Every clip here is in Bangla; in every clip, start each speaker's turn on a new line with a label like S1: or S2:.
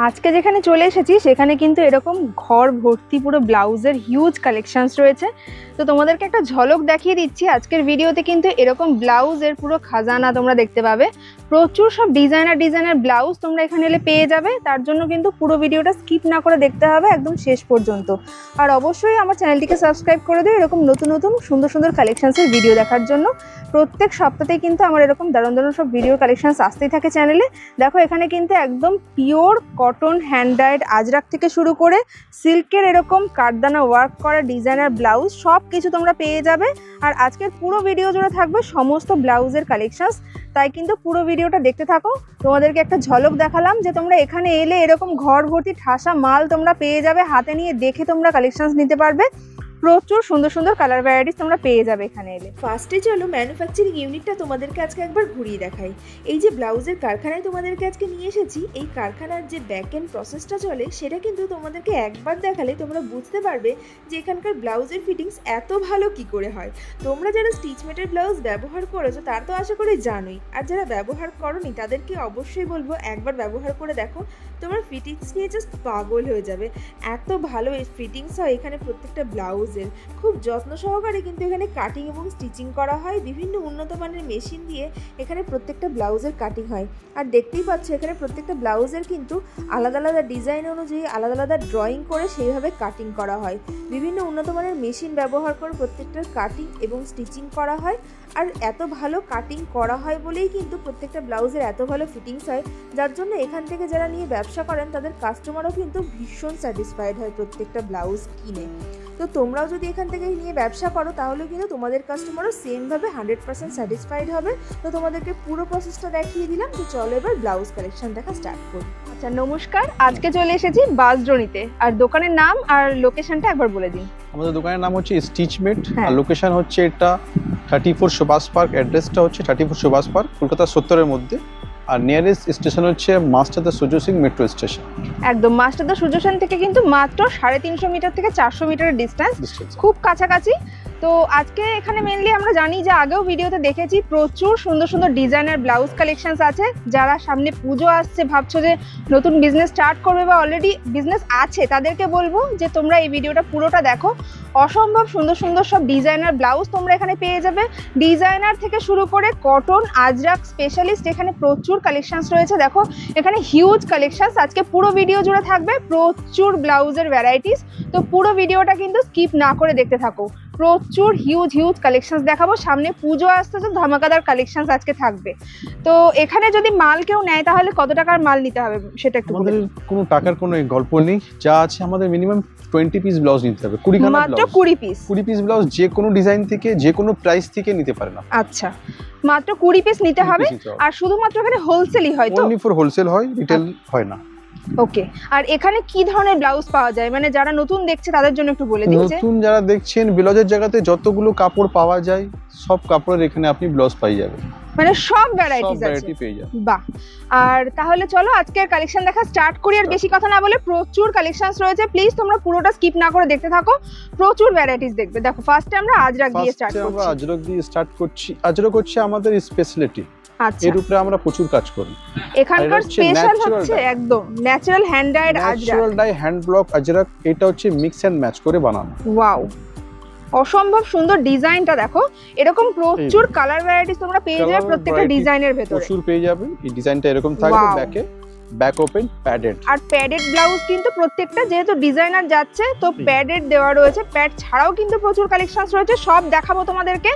S1: আজকে যেখানে চলে এসেছি সেখানে কিন্তু এরকম ঘর ভর্তি পুরো ব্লাউজের হিউজ কালেকশনস রয়েছে। তো তোমাদেরকে একটা ঝলক দেখিয়ে দিচ্ছি। আজকের ভিডিওতে কিন্তু এরকম ব্লাউজের পুরো খাজানা তোমরা দেখতে পাবে। প্রচুর সব ডিজাইনার ব্লাউজ তোমরা এখানে এলে পেয়ে যাবে। তার জন্য কিন্তু পুরো ভিডিওটা স্কিপ না করে দেখতে হবে একদম শেষ পর্যন্ত। আর অবশ্যই আমার চ্যানেলটিকে সাবস্ক্রাইব করে দিও এরকম নতুন সুন্দর কালেকশনসের ভিডিও দেখার জন্য। প্রত্যেক সপ্তাহেই কিন্তু আমার এরকম দারুণ সব ভিডিওর কালেকশনস আসতেই থাকে চ্যানেলে। দেখো এখানে কিন্তু একদম pure cotton hand died Ajrak থেকে শুরু করে সিল্কের এরকম কাঠদানা ওয়ার্ক করা ডিজাইনার ব্লাউজ সব কিছু তোমরা পেয়ে যাবে। আর আজকের পুরো ভিডিও জুড়ে থাকবে সমস্ত ব্লাউজের কালেকশনস, তাই কিন্তু পুরো ভিডিওটা দেখতে থাকো। তোমাদেরকে একটা ঝলক দেখালাম যে তোমরা এখানে এলে এরকম ঘর ভর্তি ঠাসা মাল তোমরা পেয়ে যাবে, হাতে নিয়ে দেখে তোমরা কালেকশনস নিতে পারবে। প্রচুর সুন্দর কালার ভ্যারাইটিস তোমরা পেয়ে যাবে এখানে এলে।
S2: ফার্স্টে চলো ম্যানুফ্যাকচারিং ইউনিটটা তোমাদেরকে আজকে একবার ঘুরিয়ে দেখাই। এই যে ব্লাউজের কারখানায় তোমাদেরকে আজকে নিয়ে এসেছি, এই কারখানার যে ব্যাক এন্ড প্রসেসটা চলে সেটা কিন্তু তোমাদেরকে একবার দেখালে তোমরা বুঝতে পারবে যে এখানকার ব্লাউজের ফিটিংস এত ভালো কি করে হয়। তোমরা যারা স্টিচমেটের ব্লাউজ ব্যবহার করেছো তার তো আশা করে জানোই, আর যারা ব্যবহার করোনি তাদেরকে অবশ্যই বলবো একবার ব্যবহার করে দেখো, তোমার ফিটিংস নিয়ে জাস্ট পাগল হয়ে যাবে। এত ভালো ফিটিংস হয় এখানে প্রত্যেকটা ব্লাউজ। খুব যত্ন সহকারে কিন্তু এখানে কাটিং এবং স্টিচিং করা হয়। বিভিন্ন উন্নত মানের মেশিন দিয়ে এখানে প্রত্যেকটা ব্লাউজের কাটিং হয়। আর দেখতেই পাচ্ছ এখানে প্রত্যেকটা ব্লাউজের কিন্তু আলাদা ডিজাইন অনুযায়ী আলাদা ড্রয়িং করে সেইভাবে কাটিং করা হয়। বিভিন্ন উন্নত মানের মেশিন ব্যবহার করে প্রত্যেকটার কাটিং এবং স্টিচিং করা হয়। আর এত ভালো কাটিং করা হয় বলেই কিন্তু প্রত্যেকটা ব্লাউজের এত ভালো ফিটিংস হয়, যার জন্য এখান থেকে যারা নিয়ে ব্যবসা করেন তাদের কাস্টমারও কিন্তু ভীষণ স্যাটিসফাইড হয় প্রত্যেকটা ব্লাউজ কিনে। তো তোমরাও যদি এখান থেকে নিয়ে ব্যবসা করো তাহলে কিন্তু তোমাদের কাস্টমারও সেমভাবে 100% স্যাটিসফাইড হবে। তো তোমাদেরকে পুরো প্রসেসটা দেখিয়ে দিলাম। তো চলো এবার ব্লাউজ কালেকশন দেখা স্টার্ট করি।
S1: আচ্ছা নমস্কার, আজকে চলে এসেছি বাসড্রোনিতে। আর দোকানের নাম আর লোকেশনটা একবার বলে দিন।
S3: আমাদের দোকানের নাম হচ্ছে স্টিচমেট, আর লোকেশন হচ্ছে এটা 34 সুভাষ পার্ক। অ্যাড্রেসটা হচ্ছে 34 সুভাষ পার্ক, কলকাতা 70-এর মধ্যে। আর নিয়ারেস্ট স্টেশন হচ্ছে মাস্টারদা সুজয় সিং মেট্রো স্টেশন।
S1: একদম মাস্টারদা সুজয় সিং থেকে কিন্তু মাত্র 350 মিটার থেকে 400 মিটারের ডিস্টেন্স, খুব কাছাকাছি। তো আজকে এখানে মেনলি আমরা জানি যে আগেও ভিডিওতে দেখেছি প্রচুর সুন্দর ডিজাইনার ব্লাউজ কালেকশনস আছে। যারা সামনে পুজো আসছে, ভাবছো যে নতুন বিজনেস স্টার্ট করবে বা অলরেডি বিজনেস আছে, তাদেরকে বলবো যে তোমরা এই ভিডিওটা পুরোটা দেখো। অসম্ভব সুন্দর সব ডিজাইনার ব্লাউজ তোমরা এখানে পেয়ে যাবে। ডিজাইনার থেকে শুরু করে কটন আজরাক স্পেশালিস্ট এখানে প্রচুর কালেকশনস রয়েছে। দেখো এখানে হিউজ কালেকশনস আজকে পুরো ভিডিও জুড়ে থাকবে, প্রচুর ব্লাউজের ভ্যারাইটিস। তো পুরো ভিডিওটা কিন্তু স্কিপ না করে দেখতে থাকো। প্রচুর হিউজ কালেকশনস দেখাবো। সামনে পুজো আসতে তো ধামাকাদার কালেকশনস আজকে থাকবে। তো এখানে যদি মাল কেউ নেয় তাহলে কত টাকার মাল নিতে হবে সেটা একটু বলুন।
S3: আমাদের কোনো টাকার কোনো গল্প নেই, যা আছে আমাদের মিনিমাম 20 পিস ব্লাউজ নিতে হবে। 20 খানা
S1: মাত্র 20 পিস
S3: ব্লাউজ যে কোনো ডিজাইন থেকে যে কোনো প্রাইস থেকে নিতে পারেন। আচ্ছা
S1: মাত্র 20 পিস নিতে হবে। আর শুধুমাত্র এখানে হোলসেলই হয় তো?
S3: অনলি ফর হোলসেল হয়, রিটেল হয় না।
S1: ওকে। আর এখানে কি ধরনের ব্লাউজ পাওয়া যায়, মানে যারা নতুন দেখছে তাদের জন্য একটু বলে দিন।
S3: নতুন যারা দেখছেন, ব্লাউজের জায়গাতে যতগুলো কাপড় পাওয়া যায় সব কাপড়ের এখানে আপনি ব্লাউজ পাই যাবেন,
S1: মানে সব ভ্যারাইটিস আছে। বাহ। আর তাহলে চলো আজকের কালেকশন দেখা স্টার্ট করি। আর বেশি কথা না বলে প্রচুর কালেকশনস রয়েছে, প্লিজ তোমরা পুরোটা স্কিপ না করে দেখতে থাকো। প্রচুর ভ্যারাইটিস দেখবে। দেখো ফার্স্টে আমরা আজরাক দিয়ে
S3: স্টার্ট করছি। আজরাক হচ্ছে আমাদের স্পেশালিটি।
S1: আচ্ছা,
S3: এর উপরে আমরা প্রচুর কাজ করি।
S1: এখানকার স্পেশাল হচ্ছে একদম natural hand died Ajrak,
S3: natural die hand block Ajrak. এটা হচ্ছে মিক্স এন্ড ম্যাচ করে বানানো।
S1: ওয়াও, অসম্ভব সুন্দর ডিজাইনটা দেখো। এরকম প্রচুর কালার ভ্যারাইটিস তোমরা পেয়ে যাবে প্রত্যেকটা ডিজাইনের ভেতরে।
S3: প্রচুর পেয়ে যাবে। এই ডিজাইনটা এরকম থাকবে, ব্যাকে ব্যাক ওপেন প্যাডেড।
S1: আর প্যাডেড ব্লাউজ কিন্তু প্রত্যেকটা, যেহেতু ডিজাইনার যাচ্ছে তো প্যাডেড দেওয়া রয়েছে। প্যাড ছাড়াও কিন্তু প্রচুর কালেকশনস রয়েছে, সব দেখাবো তোমাদেরকে,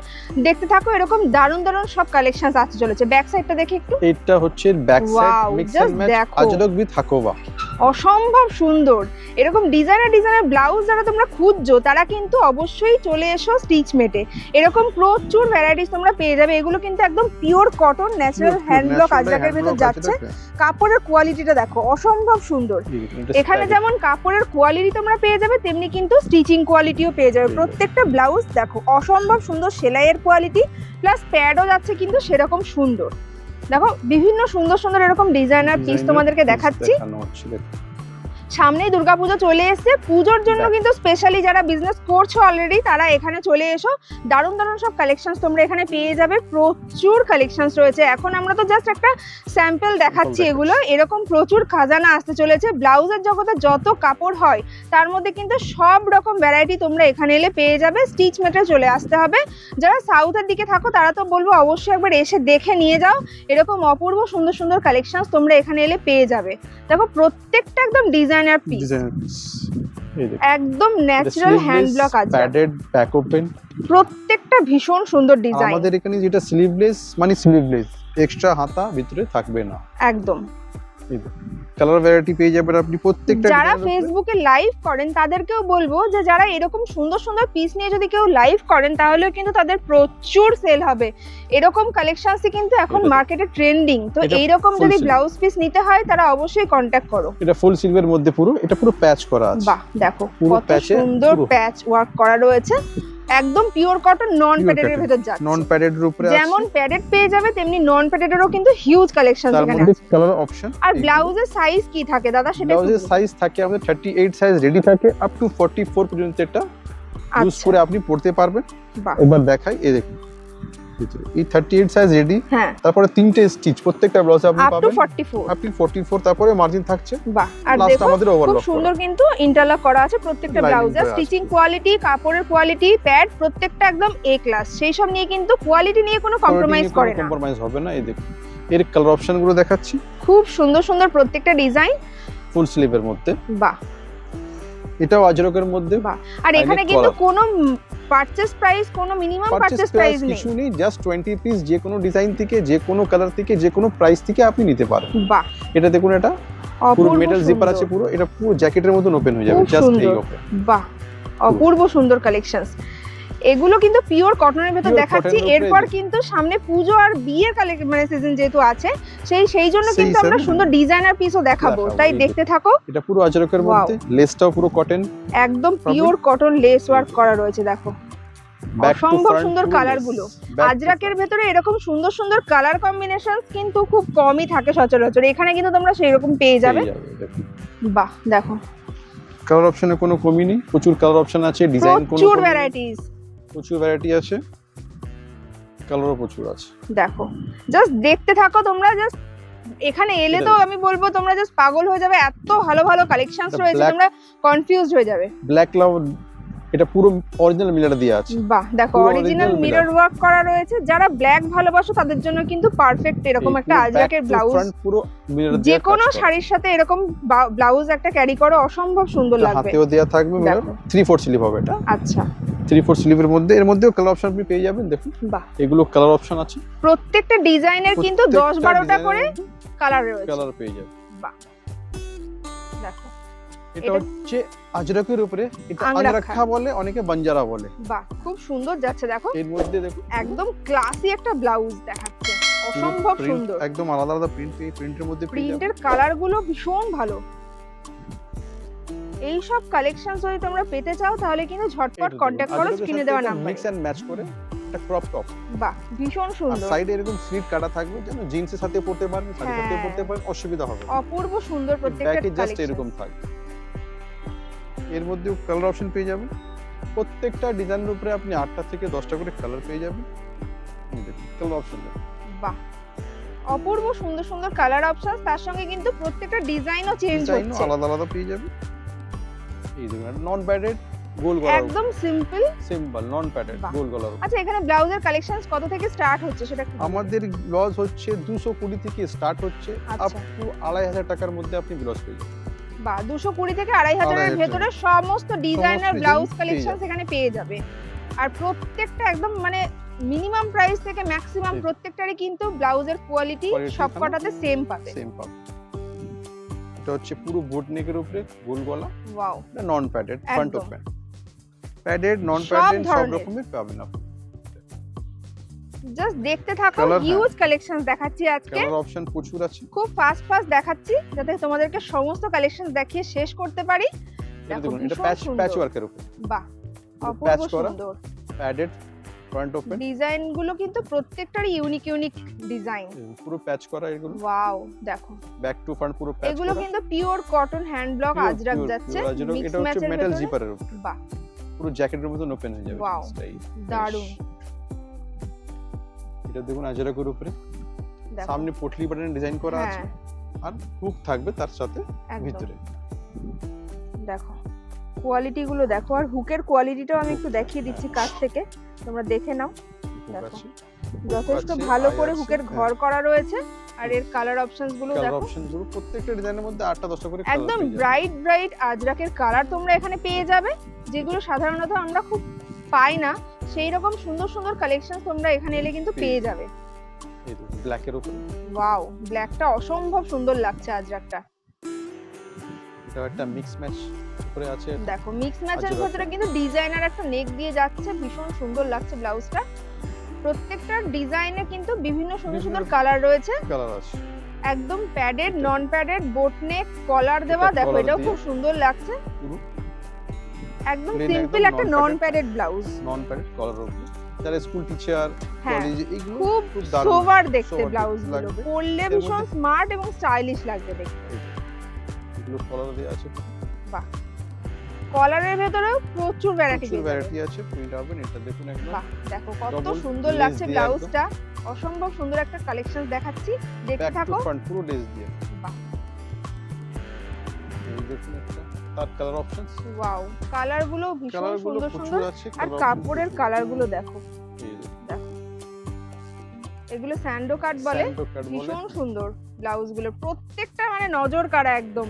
S1: দেখতে থাকো। এরকম দারুণ সব কালেকশনস আসতে চলেছে। ব্যাক সাইডটা দেখি একটু।
S3: এটা হচ্ছে back side mix and match Ajrakh with Hakoba.
S1: অসম্ভব সুন্দর এরকম ডিজাইনার ব্লাউজ যারা তোমরা খুঁজছো তারা কিন্তু অবশ্যই চলে এসো স্টিচমেটে। এরকম প্রচুর ভ্যারাইটিস তোমরা পেয়ে যাবে। এগুলো কিন্তু একদম pure cotton natural hand block আজরাকের ভেতর যাচ্ছে। কাপড়ের কোয়ালিটিটা দেখো অসম্ভব সুন্দর। এখানে যেমন কাপড়ের কোয়ালিটি তোমরা পেয়ে যাবে, তেমনি কিন্তু স্টিচিং কোয়ালিটিও পেয়ে যাবে। প্রত্যেকটা ব্লাউজ দেখো অসম্ভব সুন্দর সেলাইয়ের কোয়ালিটি, প্লাস প্যাডও যাচ্ছে কিন্তু সেরকম সুন্দর। দেখো বিভিন্ন সুন্দর এরকম ডিজাইনার পিস তোমাদেরকে দেখাচ্ছি। সামনেই দুর্গাপুজো চলে এসেছে, পুজোর জন্য কিন্তু স্পেশালি যারা বিজনেস করছো অলরেডি তারা এখানে চলে এসো। দারুণ দারুণ সব কালেকশনস তোমরা এখানে পেয়ে যাবে, প্রচুর কালেকশনস রয়েছে। এখন আমরা তো জাস্ট একটা স্যাম্পল দেখাচ্ছি এগুলো, এরকম প্রচুর খাজানা আসতে চলেছে। ব্লাউজের জগতে যত কাপড় হয় তার মধ্যে কিন্তু সব রকম ভ্যারাইটি তোমরা এখানে এলে পেয়ে যাবে। স্টিচ মেটে চলে আসতে হবে। যারা সাউথের দিকে থাকো তারা তো বলবো অবশ্যই একবার এসে দেখে নিয়ে যাও, এরকম অপূর্ব সুন্দর সুন্দর কালেকশনস তোমরা এখানে এলে পেয়ে যাবে। দেখো প্রত্যেকটা একদম ডিজাইনার পিস, একদম ন্যাচারাল হ্যান্ড ব্লক আছে,
S3: প্যাডেড ব্যাক ওপেন,
S1: প্রত্যেকটা ভীষণ সুন্দর ডিজাইন।
S3: আমাদের এখানে যেটা স্লিভলেস মানে স্লিভলেস, এক্সট্রা হাতা ভিতরে থাকবে না,
S1: একদম
S3: কালার ভ্যারাইটি পেয়ে যাবেন আপনি প্রত্যেকটা।
S1: যারা ফেসবুকে লাইভ করেন তাদেরকেও বলবো যে যারা এরকম সুন্দর সুন্দর পিস নিয়ে যদি কেউ লাইভ করেন তাহলেও কিন্তু তাদের প্রচুর সেল হবে। এরকম কালেকশনসই কিন্তু এখন মার্কেটে ট্রেন্ডিং। তো এইরকম যদি ব্লাউজ পিস নিতে হয় তারা অবশ্যই কন্টাক্ট করো।
S3: এটা ফুল সিলভার মধ্যে পুরো, এটা পুরো প্যাচ করা আছে।
S1: বাহ, দেখো কত সুন্দর প্যাচ ওয়ার্ক করা রয়েছে, একদম পিওর কটন, নন প্যাডেডের ভেতর যাচ্ছে।
S3: নন প্যাডেড এর উপরে
S1: যেমন প্যাডেড পেয়ে যাবে তেমনি নন প্যাডেডেরও কিন্তু হিউজ কালেকশন এখানে আছে।
S3: কালার অপশন
S1: আর ব্লাউজের সাইজ কি থাকে দাদা সেটা?
S3: ব্লাউজের সাইজ থাকে আমাদের 38 সাইজ রেডি থাকে, আপ টু 44 পর্যন্ত এটা ইউজ করে আপনি পড়তে পারবেন। একবার দেখাই, এই দেখুন এই 38 সাইজ রেডি, তারপরে তিনটে স্টিচ প্রত্যেকটা ব্লাউজে আপনি পাবেন আপ টু 44, তারপরে মার্জিন থাকছে।
S1: বাহ, আর দেখো খুব সুন্দর কিন্তু ইন্টারলক করা আছে প্রত্যেকটা ব্লাউজে। স্টিচিং কোয়ালিটি, কাপড়ের কোয়ালিটি, প্যাড প্রত্যেকটা একদম এ ক্লাস। সেই সব নিয়ে কিন্তু কোয়ালিটি নিয়ে কোনো কম্প্রোমাইজ করে না,
S3: কম্প্রোমাইজ হবে না। এই দেখুন এর কালার অপশন গুলো দেখাচ্ছি,
S1: খুব সুন্দর সুন্দর প্রত্যেকটা ডিজাইন,
S3: ফুল স্লিভের মধ্যে।
S1: বাহ,
S3: এটাও আজরকের মধ্যে।
S1: বাহ, আর এখানে কিন্তু কোনো পারচেজ প্রাইস, কোনো মিনিমাম পারচেজ প্রাইস নেই,
S3: কিছু নেই, জাস্ট 20 পিস যে কোনো ডিজাইন থেকে, যে কোনো কালার থেকে, যে কোনো প্রাইস থেকে আপনি নিতে পারেন।
S1: বাহ,
S3: এটা দেখুন, এটা পুরো মেটাল জিপার আছে, পুরো এটা পুরো জ্যাকেটের মতন ওপেন হয়ে যাবে, জাস্ট এই ওপেন।
S1: বাহ, অপূর্ব সুন্দর কালেকশনস। এগুলো কিন্তু পিওর কটনের ভেতর দেখাচ্ছি। এরপর কিন্তু সামনে পুজো আর বিয়ের মানে সিজন যেহেতু আছে, সেই জন্য কিন্তু আমরা সুন্দর ডিজাইনার পিসও দেখাবো, তাই দেখতে থাকো।
S3: এটা পুরো আজরকের মধ্যে, লেসটাও পুরো কটন,
S1: একদম পিওর কটন লেস ওয়ার্ক করা রয়েছে। দেখো অসম্ভব সুন্দর কালার গুলো। আজরাকের ভেতরে এরকম সুন্দর সুন্দর কালার কম্বিনেশনস কিন্তু খুব কমই থাকে সচরাচর, এখানে কিন্তু তোমরা সেই রকম পেয়ে যাবে। বাহ, দেখো
S3: কালার অপশনে কোনো কমি নেই, প্রচুর কালার অপশন আছে, ডিজাইন
S1: প্রচুর ভ্যারাইটিস,
S3: প্রচুর ভ্যারাইটি আছে, কালারও প্রচুর আছে।
S1: দেখো জাস্ট দেখতে থাকো তোমরা, জাস্ট এখানে এলে তো আমি বলবো তোমরা জাস্ট পাগল হয়ে যাবে, এত ভালো ভালো কালেকশনস রয়েছে, তোমরা কনফিউজড হয়ে যাবে।
S3: ব্ল্যাক ক্লাউড, এটা পুরো অরিজিনাল মিরর দিয়ে আছে।
S1: বাহ, দেখো অরিজিনাল মিরর ওয়ার্ক করা রয়েছে। যারা ব্ল্যাক ভালোবাসো তাদের জন্য কিন্তু পারফেক্ট এরকম একটা আজরাকের ব্লাউজ,
S3: পুরো মিরর দিয়ে,
S1: যে কোনো শাড়ির সাথে এরকম ব্লাউজ একটা ক্যারি করো, অসম্ভব সুন্দর লাগবে।
S3: হাতেও দেয়া থাকবে মিরর, 3/4 স্লিভ হবে এটা।
S1: আচ্ছা,
S3: 3/4 স্লিভের মধ্যে, এর মধ্যেও কালার অপশন আপনি পেয়ে যাবেন। দেখুন
S1: বাহ,
S3: এগুলো কালার অপশন আছে,
S1: প্রত্যেকটা ডিজাইনের কিন্তু 10-12টা করে কালার রয়েছে,
S3: কালার পেয়ে যাবেন।
S1: বাহ, দেখো
S3: এটা হচ্ছে আজরকের উপরে, এটা আংরাখা বলে, অনেকে বাঞ্জারা বলে।
S1: বাহ, খুব সুন্দর যাচ্ছে। দেখো
S3: এর মধ্যে দেখো
S1: একদম ক্লাসি একটা ব্লাউজ দেখাচ্ছে, অসম্ভব সুন্দর,
S3: একদম আলাদা আলাদা প্রিন্ট, এই প্রিন্টের মধ্যে
S1: প্রিন্টের কালার গুলো ভীষণ ভালো। এই সব কালেকশন যদি তোমরা পেতে চাও তাহলে কিন্তু ঝটপট কন্টাক্ট করো স্ক্রিনে দেওয়া নাম্বারে।
S3: মিক্স এন্ড ম্যাচ করে একটা ক্রপ টপ,
S1: বাহ, ভীষণ সুন্দর।
S3: সাইডে এরকম স্লিট কাটা থাকবে, যেন জিন্সের সাথে পরতে পারবেন, শাড়ির সাথে পরতে পারেন, অসুবিধা হবে না।
S1: অপূর্ব সুন্দর প্রত্যেকটা
S3: কালেকশন জাস্ট এরকম থাকবে। এর মধ্যে কালার অপশন পেয়ে যাবেন, প্রত্যেকটা ডিজাইনের উপরে আপনি 8টা থেকে 10টা করে কালার পেয়ে যাবেন। দেখুন কালার অপশন,
S1: বাহ, অপূর্ব সুন্দর সুন্দর কালার অপশন, তার সঙ্গে কিন্তু প্রত্যেকটা ডিজাইনও চেঞ্জ হচ্ছে,
S3: আলাদা আলাদা পেয়ে যাবেন। এই দেখুন নন প্যাডেড গোল গলা,
S1: একদম সিম্পল
S3: নন প্যাডেড গোল গলা।
S1: আচ্ছা, এখানে ব্লাউজের কালেকশনস কত থেকে স্টার্ট হচ্ছে সেটা কি?
S3: আমাদের ব্লাউজ হচ্ছে 220 থেকে স্টার্ট হচ্ছে, আপ টু 2500 টাকার মধ্যে আপনি ব্লাউজ পেয়ে যাবেন।
S1: বা 220 থেকে 2500 এর ভেতরে সমস্ত ডিজাইনার ব্লাউজ কালেকশনস এখানে পেয়ে যাবে। আর প্রত্যেকটা একদম মানে মিনিমাম প্রাইস থেকে ম্যাক্সিমাম প্রত্যেকটারই কিন্তু ব্লাউজের কোয়ালিটি সবকটাতে সেম পাবে।
S3: এটা হচ্ছে পুরো বোট নেকের উপরে গোল গলা।
S1: ওয়াও,
S3: এটা নন padded, front open, padded non padded সব রকমের পাবেন আপনি।
S1: জাস্ট দেখতে থাকো, হিউজ কালেকশনস দেখাচ্ছি আজকে।
S3: কালার অপশন প্রচুর আছে,
S1: খুব ফাস্ট দেখাচ্ছি যাতে তোমাদেরকে সমস্ত কালেকশনস দেখিয়ে শেষ করতে পারি।
S3: দেখুন এটা প্যাচ ওয়ার্কের উপর।
S1: বাহ, অপূর্ব সুন্দর।
S3: Padded front open.
S1: ডিজাইন গুলো কিন্তু প্রত্যেকটারই ইউনিক ইউনিক ডিজাইন,
S3: পুরো প্যাচ করা এগুলো।
S1: ওয়াও দেখো
S3: ব্যাক টু ফ্রন্ট পুরো প্যাচ করা।
S1: এগুলো কিন্তু pure cotton hand block Ajrak যাচ্ছে,
S3: এটা হচ্ছে মেটাল জিপারের উপর।
S1: বাহ,
S3: পুরো জ্যাকেটের মতন ওপেন হয়ে যাবে।
S1: ওয়াও দারুন।
S3: এটা দেখুন আজরাকের উপরে সামনে পটলি বাটন ডিজাইন করা আছে, আর হুক থাকবে তার সাথে ভিতরে।
S1: দেখো কোয়ালিটি গুলো দেখো, আর হুকের কোয়ালিটিটাও আমি একটু দেখিয়ে দিচ্ছি কাছ থেকে, তোমরা দেখে নাও। দেখো যথেষ্ট ভালো করে হুকের ঘর করা রয়েছে, আর এর কালার অপশনস গুলো দেখো।
S3: অপশনস গুলো প্রত্যেকটা ডিজাইনের মধ্যে 8টা 10টা করে কালার।
S1: একদম ব্রাইট ব্রাইট আজরাকের কালার তোমরা এখানে পেয়ে যাবে, যেগুলো সাধারণত আমরা খুব পাই না। সেই রকম সুন্দর সুন্দর কালেকশন তোমরা এখানে এলে কিন্তু পেয়ে যাবে।
S3: এই দেখো ব্ল্যাক এর উপরে,
S1: ওয়াও ব্ল্যাকটা অসম্ভব সুন্দর লাগছে আজরাকটা।
S3: এটা একটা মিক্স ম্যাচ করে আছে।
S1: দেখো মিক্স ম্যাচের ভিতরে কিন্তু ডিজাইনার একটা নেক দিয়ে যাচ্ছে, ভীষণ সুন্দর লাগছে ব্লাউজটা। প্রত্যেকটা ডিজাইনে কিন্তু বিভিন্ন সুন্দর সুন্দর কালার রয়েছে,
S3: কালার আছে।
S1: একদম padded non padded boat neck collar দেওয়া। দেখো এটাও খুব সুন্দর লাগছে, একদম সিম্পল একটা non padded blouse,
S3: non padded collar উপরে। যারা স্কুল টিচার কলেজ এগুলো
S1: খুব সোবার দেখতে ব্লাউজগুলো, পরলে ভীষণ স্মার্ট এবং স্টাইলিশ লাগবে দেখতে।
S3: এগুলো কলার দেয়া আছে।
S1: বাহ, কলারের ভেতরেও প্রচুর
S3: ভ্যারাইটি আছে। প্রিন্ট হবে এটা দেখুন একদম।
S1: বাহ দেখো কত সুন্দর লাগছে ব্লাউজটা, অসম্ভব সুন্দর একটা কালেকশন দেখাচ্ছি, দেখতে থাকো।
S3: ফ্রন্ট পুরো লেস দিয়ে।
S1: বাহ
S3: এই দেখুন একটা তার কালার অপশনস।
S1: ওয়াও কালার গুলো ভীষণ সুন্দর সুন্দর, আর কাপড়ের কালার গুলো দেখো। দেখো এগুলো স্যান্ডো কাট বলে, ভীষণ সুন্দর ব্লাউজ গুলো, প্রত্যেকটা মানে নজর কাড়া একদম।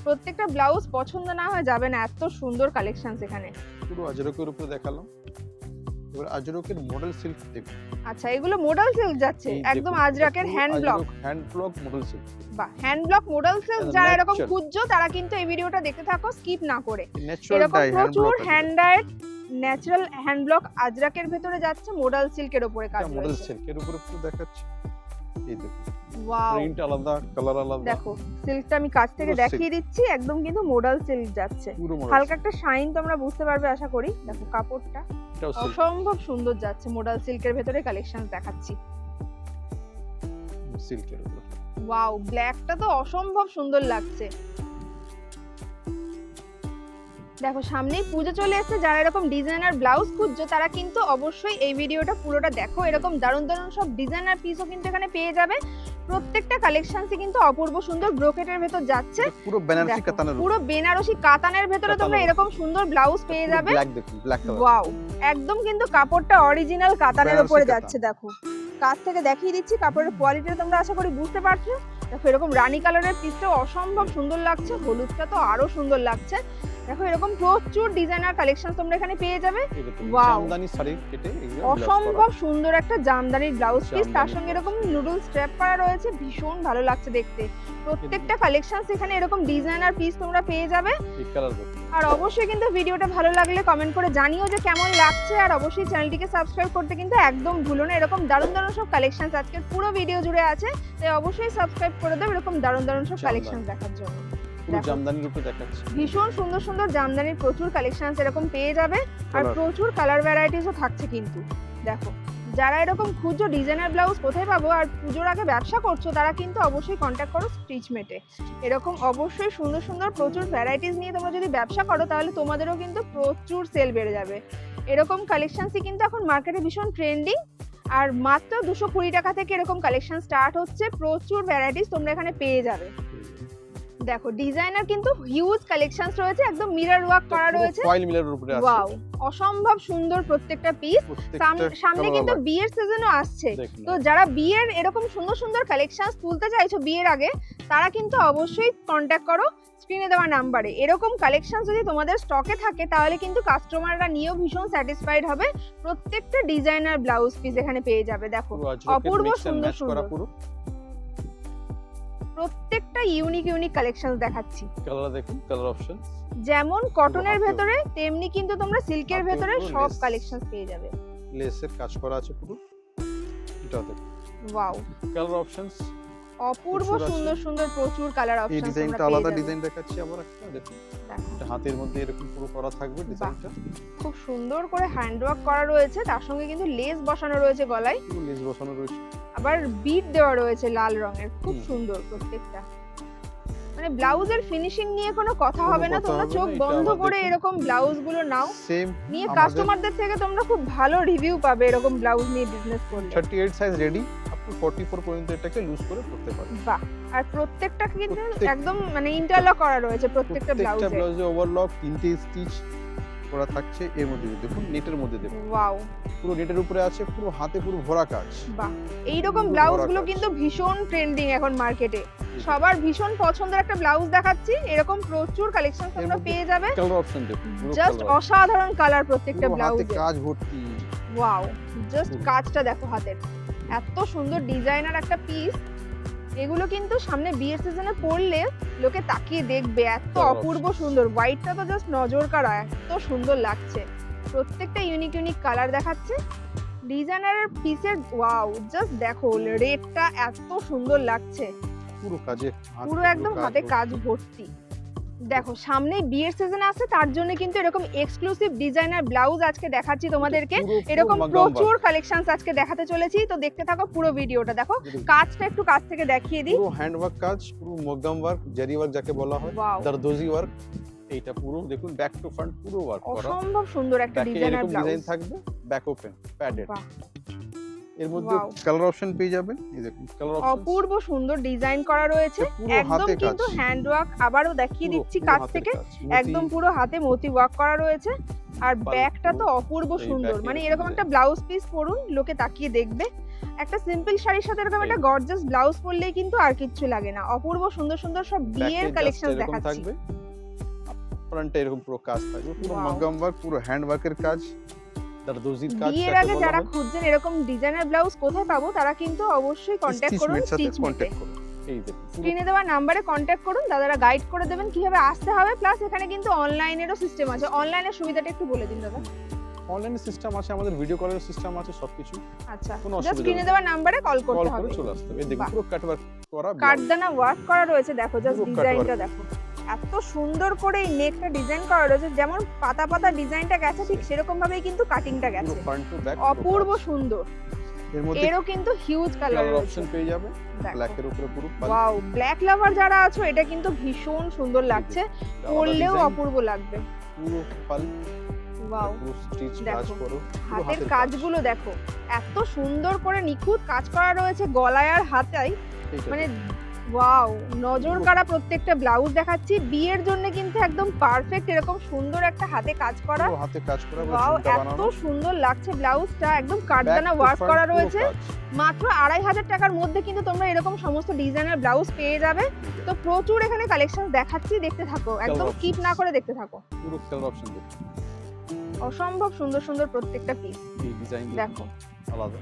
S1: প্রত্যেকটা ব্লাউজ পছন্দ না হয়ে যাবে না, এত সুন্দর কালেকশনস এখানে।
S3: পুরো আজরকের উপরে দেখালাম, এবার আজরকের মডেল সিল্ক দেখুন।
S1: আচ্ছা এগুলো মডেল সিল্ক যাচ্ছে, একদম আজরাকের হ্যান্ড ব্লক
S3: মডেল সিল্ক।
S1: বাহ হ্যান্ড ব্লক মডেল সিল্ক যারা এরকম খুঁজছো তারা কিন্তু এই ভিডিওটা দেখতে থাকো স্কিপ না করে। এরকম প্রচুর hand dyed natural hand block আজরাকের ভেতরে যাচ্ছে, মডেল সিল্কের উপরে কাজ রয়েছে।
S3: মডেল সিল্কের উপরে পুরো দেখাচ্ছি, এই দেখুন
S1: ওয়াও
S3: প্রিন্ট আলাদা কালার আলাদা।
S1: দেখো সিল্কটা আমি কাছ থেকে দেখিয়ে দিচ্ছি, একদম কিন্তু মডেল সিল্ক যাচ্ছে, হালকা একটা শাইন তোমরা বুঝতে পারবে আশা করি। দেখো কাপড়টা অসম্ভব সুন্দর যাচ্ছে, মডেল সিল্কের ভেতরে কালেকশন দেখাচ্ছি
S3: সিল্কের উপর।
S1: ওয়াও ব্ল্যাকটা তো অসম্ভব সুন্দর লাগছে। দেখো সামনেই পুজো চলে এসেছে, যারা এরকম ডিজাইনার ব্লাউজ খুঁজছো তারা কিন্তু অবশ্যই এই ভিডিওটা পুরোটা দেখো। এরকম দারুণ দারুণ সব ডিজাইনার পিসও কিন্তু এখানে পেয়ে যাবে। প্রত্যেকটা কালেকশনসই কিন্তু অপূর্ব সুন্দর ব্রোকেটের ভেতর যাচ্ছে,
S3: পুরো বেনারসি কাতানের,
S1: পুরো বেনারসি কাতানের ভেতরে তোমরা এরকম সুন্দর ব্লাউজ পেয়ে যাবে।
S3: ব্ল্যাক দেখুন, ব্ল্যাক কালার।
S1: ওয়াও একদম কিন্তু কাপড়টা অরিজিনাল কাতানের উপরে যাচ্ছে। দেখো কাছ থেকে দেখিয়ে দিচ্ছি, কাপড়ের কোয়ালিটিটা তোমরা আশা করি বুঝতে পারছো। দেখো এরকম রানী কালারের পিসটাও অসম্ভব সুন্দর লাগছে, হলুদটা তো আরো সুন্দর লাগছে। দেখো এরকম প্রচুর ডিজাইনার কালেকশন তোমরা এখানে পেয়ে যাবে। ওয়াও
S3: জামদানি শাড়ি কেটে
S1: অসম্ভব সুন্দর একটা জামদানির ব্লাউজ পিস, তার সঙ্গে এরকম নুডল স্ট্র্যাপ করা রয়েছে, ভীষণ ভালো লাগছে দেখতে। প্রত্যেকটা কালেকশন এখানে এরকম ডিজাইনার পিস তোমরা পেয়ে যাবে। আর অবশ্যই কিন্তু ভিডিওটা ভালো লাগলে কমেন্ট করে জানিও যে কেমন লাগছে, আর অবশ্যই চ্যানেলটিকে সাবস্ক্রাইব করতে কিন্তু একদম ভুলো না। এরকম দারুণ দারুণ সব কালেকশন আজকের পুরো ভিডিও জুড়ে আছে, তাই অবশ্যই সাবস্ক্রাইব করে দেবে এরকম দারুণ দারুণ সব কালেকশন দেখার জন্য।
S3: জামদানির উপরে দেখাচ্ছি,
S1: ভীষণ সুন্দর সুন্দর জামদানির প্রচুর কালেকশন এরকম পেয়ে যাবে, আর প্রচুর কালার ভ্যারাইটিসও থাকছে কিন্তু। দেখো যারা এরকম খুঁজো ডিজাইনার ব্লাউজ কোথায় পাবো আর পুজোর আগে ব্যবসা করছো, তারা কিন্তু অবশ্যই কন্ট্যাক্ট করো স্টিচমেটে। এরকম অবশ্যই সুন্দর সুন্দর প্রচুর ভ্যারাইটিস নিয়ে তোমরা যদি ব্যবসা করো তাহলে তোমাদেরও কিন্তু প্রচুর সেল বেড়ে যাবে। এরকম কালেকশনসই কিন্তু এখন মার্কেটে ভীষণ ট্রেন্ডিং, আর মাত্র 220 টাকা থেকে এরকম কালেকশন স্টার্ট হচ্ছে। প্রচুর ভ্যারাইটিস তোমরা এখানে পেয়ে যাবে। দেখো ডিজাইনার কিন্তু হিউজ কালেকশনস রয়েছে, একদম মিরর ওয়ার্ক করা রয়েছে,
S3: ফয়েল মিররের উপরে আছে।
S1: ওয়াও অসম্ভব সুন্দর প্রত্যেকটা পিস। সামনে কিন্তু বিয়ের সিজনও আসছে, তো যারা বিয়ের এরকম সুন্দর সুন্দর কালেকশনস তুলতে চাইছো বিয়ের আগে, তারা কিন্তু অবশ্যই কন্ট্যাক্ট করো স্ক্রিনে দেওয়া নাম্বারে। এরকম কালেকশন যদি তোমাদের স্টকে থাকে তাহলে কিন্তু কাস্টমাররা নিয়েও ভীষণ স্যাটিসফাইড হবে। প্রত্যেকটা ডিজাইনার ব্লাউজ পিস এখানে পেয়ে যাবে। দেখো অপূর্ব সুন্দর সুন্দর প্রত্যেকটা ইউনিক ইউনিক কালেকশন দেখাচ্ছি।
S3: কালার দেখুন, কালার অপশন
S1: যেমন কটনের ভেতরে তেমনি কিন্তু তোমরা সিল্কের ভেতরে সব কালেকশন পেয়ে যাবে।
S3: লেসের কাজ করা আছে পুরো, এটা দেখুন।
S1: ওয়াও
S3: কালার অপশনস
S1: অপূর্ব সুন্দর সুন্দর প্রচুর কালার অপশন।
S3: এই ডিজাইনটা আলাদা ডিজাইন দেখাচ্ছি আবার একটা, দেখুন এটা হাতের মধ্যে এরকম পুরো করা থাকবে ডিজাইনটা।
S1: খুব সুন্দর করে হ্যান্ডওয়ার্ক করা রয়েছে, তার সঙ্গে কিন্তু লেস বসানো রয়েছে গলায়,
S3: লেস বসানো রয়েছে,
S1: আবার বিট দেওয়া রয়েছে লাল রঙের, খুব সুন্দর প্রত্যেকটা। মানে ব্লাউজের ফিনিশিং নিয়ে কোনো কথা হবে না, তোমরা চোখ বন্ধ করে এরকম ব্লাউজ গুলো নাও, নিয়ে কাস্টমারদের থেকে তোমরা খুব ভালো রিভিউ পাবে এরকম ব্লাউজ নিয়ে বিজনেস করলে।
S3: 38 সাইজ রেডি, আপ টু 44 পর্যন্ত এটাকে লুজ করে পড়তে পারবে।
S1: বাহ, আর প্রত্যেকটা কিন্তু একদম মানে ইন্টারলক করা রয়েছে প্রত্যেকটা ব্লাউজে।
S3: প্রত্যেকটা ব্লাউজে ওভারলক 3টে স্টিচ করা থাকছে, এর মধ্যে দেখুন নেটের মধ্যে দেখুন,
S1: ওয়াও,
S3: পুরো নেটের উপরে আছে, পুরো হাতে পুরো ভরা কাজ।
S1: বাহ, এই রকম ব্লাউজ গুলো কিন্তু ভীষণ ট্রেন্ডিং এখন মার্কেটে, সবার ভীষণ পছন্দের একটা ব্লাউজ দেখাচ্ছি। এরকম প্রচুর কালেকশন তোমরা পেয়ে যাবে।
S3: কালার অপশন দেখুন,
S1: জাস্ট অসাধারণ কালার প্রত্যেকটা ব্লাউজে,
S3: কাজ ভর্তি।
S1: ওয়াও, জাস্ট কাজটা দেখো হাতের, এত সুন্দর ডিজাইনার একটা পিস। এগুলো কিন্তু সামনে বিয়ের সিজনে পরলে লোকে তাকিয়ে দেখবে, এত অপূর্ব সুন্দর। হোয়াইটটা তো জাস্ট নজর কাড়া, এত সুন্দর লাগছে। প্রত্যেকটা ইউনিক ইউনিক কালার দেখাচ্ছে ডিজাইনারের পিসের। ওয়াও, জাস্ট দেখো রেডটা এত সুন্দর লাগছে,
S3: পুরো কাজে,
S1: পুরো একদম হাতে কাজ ভর্তি। দেখো সামনে বিয়ের সিজন আছে, তার জন্য কিন্তু এরকম এক্সক্লুসিভ ডিজাইনার ব্লাউজ আজকে দেখাচ্ছি তোমাদেরকে। এরকম প্রচুর কালেকশনস আজকে দেখাতে চলেছি, তো দেখতে থাকো পুরো ভিডিওটা। দেখো কাজটা একটু কাছ থেকে দেখিয়ে দিই,
S3: পুরো হ্যান্ড ওয়ার্ক কাজ, পুরো মগম ওয়ার্ক, জারি ওয়ার্ক যাকে বলা হয়, দরদোজি ওয়ার্ক। এইটা পুরো দেখুন ব্যাক টু ফ্রন্ট পুরো ওয়ার্ক করা,
S1: অসম্ভব সুন্দর একটা ডিজাইনার ব্লাউজ।
S3: ডিজাইন থাকবে, ব্যাক ওপেন প্যাডেড। এর মধ্যে কালার অপশন পেয়ে যাবেন, এই দেখুন কালার অপশন, অপূর্ব
S1: সুন্দর ডিজাইন করা রয়েছে, একদম কিন্তু হ্যান্ড ওয়ার্ক। আবারও দেখিয়ে দিচ্ছি কাছ থেকে, একদম পুরো হাতে মতি ওয়ার্ক করা রয়েছে। আর ব্যাকটা তো অপূর্ব সুন্দর, মানে এরকম একটা ব্লাউজ পিস পরুন, লোকে তাকিয়ে দেখবে। একটা সিম্পল শাড়ির সাথে এরকম একটা গর্জিয়াস ব্লাউজ পরলেই কিন্তু আর কিচ্ছু লাগে না। অপূর্ব সুন্দর সুন্দর সব বিয়ের কালেকশন দেখাচ্ছি।
S3: ফ্রন্টে এরকম পুরো কাজ থাকবে, পুরো মগম ওয়ার্ক, পুরো হ্যান্ড ওয়ার্কের কাজ।
S1: বিয়ের আগে যারা খুঁজছেন এরকম ডিজাইনার ব্লাউজ কোথায় পাবো, তারা কিন্তু অবশ্যই কন্ট্যাক্ট করুন স্টিচমেটে। স্ক্রিনে দেওয়া নম্বরে কন্ট্যাক্ট করুন, দাদারা গাইড করে দেবেন কিভাবে আসতে হবে। প্লাস এখানে কিন্তু অনলাইনেরও সিস্টেম আছে। অনলাইনের সুবিধাটা একটু বলে দিন দাদা।
S3: অনলাইনে সিস্টেম আছে, আমাদের ভিডিও কলের সিস্টেম আছে, সবকিছু।
S1: আচ্ছা, জাস্ট স্ক্রিনে দেওয়া নম্বরে কল করতে হবে,
S3: চলে আসতে হবে। এই দেখুন পুরো কাট ওয়ার্ক করা,
S1: কাটদানা ওয়ার্ক করা রয়েছে। দেখো জাস্ট ডিজাইনটা দেখো, এত সুন্দর করে এই নেকটা ডিজাইন করা রয়েছে। যেমন পাতা পাতা ডিজাইনটা গেছে, ঠিক সেরকম ভাবেই কিন্তু কাটিংটা গেছে, অপূর্ব সুন্দর। এরও কিন্তু হিউজ কালার
S3: অপশন পেয়ে যাবে, ব্ল্যাক এর উপরে পুরো।
S1: ওয়াও, ব্ল্যাক লাভার যারা আছো, এটা কিন্তু ভীষণ সুন্দর লাগছে, পরলেও অপূর্ব লাগবে।
S3: পুরো পাল,
S1: ওয়াও,
S3: স্টিচ কাজ করো,
S1: হাতের কাজগুলো দেখো, এত সুন্দর করে নিখুঁত কাজ করা রয়েছে গলায় আর হাতায়। মানে ওয়াও, নজর কাড়া প্রত্যেকটা ব্লাউজ দেখাচ্ছি। বিয়ের জন্য কিন্তু একদম পারফেক্ট, এরকম সুন্দর একটা হাতে কাজ করা,
S3: হাতে কাজ করা।
S1: ওয়াও, এত সুন্দর লাগছে ব্লাউজটা, একদম কাটদানা ওয়ার্ক করা রয়েছে। মাত্র 2500 টাকার মধ্যে কিন্তু তোমরা এরকম সমস্ত ডিজাইনার ব্লাউজ পেয়ে যাবে। তো প্রচুর এখানে কালেকশন দেখাচ্ছি, দেখতে থাকো, একদম স্কিপ না করে দেখতে থাকো।
S3: পুরো কালার অপশন দেখো,
S1: অসম্ভব সুন্দর সুন্দর প্রত্যেকটা পিস।
S3: এই ডিজাইন
S1: দেখো
S3: আলাদা।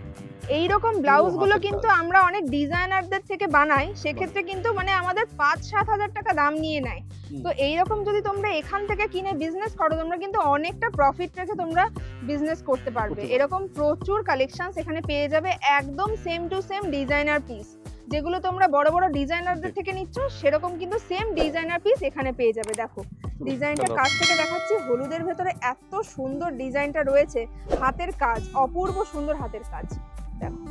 S1: এইরকম ব্লাউজ গুলো কিন্তু আমরা অনেক ডিজাইনারদের থেকে বানাই, সেক্ষেত্রে কিন্তু মানে আমাদের 5-7 হাজার টাকা দাম নিয়ে নেয়। তো এইরকম যদি তোমরা এখান থেকে কিনে বিজনেস করো, তোমরা কিন্তু অনেকটা প্রফিট রেখে তোমরা বিজনেস করতে পারবে। এরকম প্রচুর কালেকশনস এখানে পেয়ে যাবে, একদম same to same designer piece. যেগুলো তোমরা বড় বড় ডিজাইনারদের থেকে নিচ্ছ, সেরকম কিন্তু সেম ডিজাইনার পিস এখানে পেয়ে যাবে। দেখো ডিজাইনটা কাছ থেকে দেখাচ্ছি, হলুদের ভেতরে এত সুন্দর ডিজাইনটা রয়েছে, হাতের কাজ, অপূর্ব সুন্দর হাতের কাজ। দেখো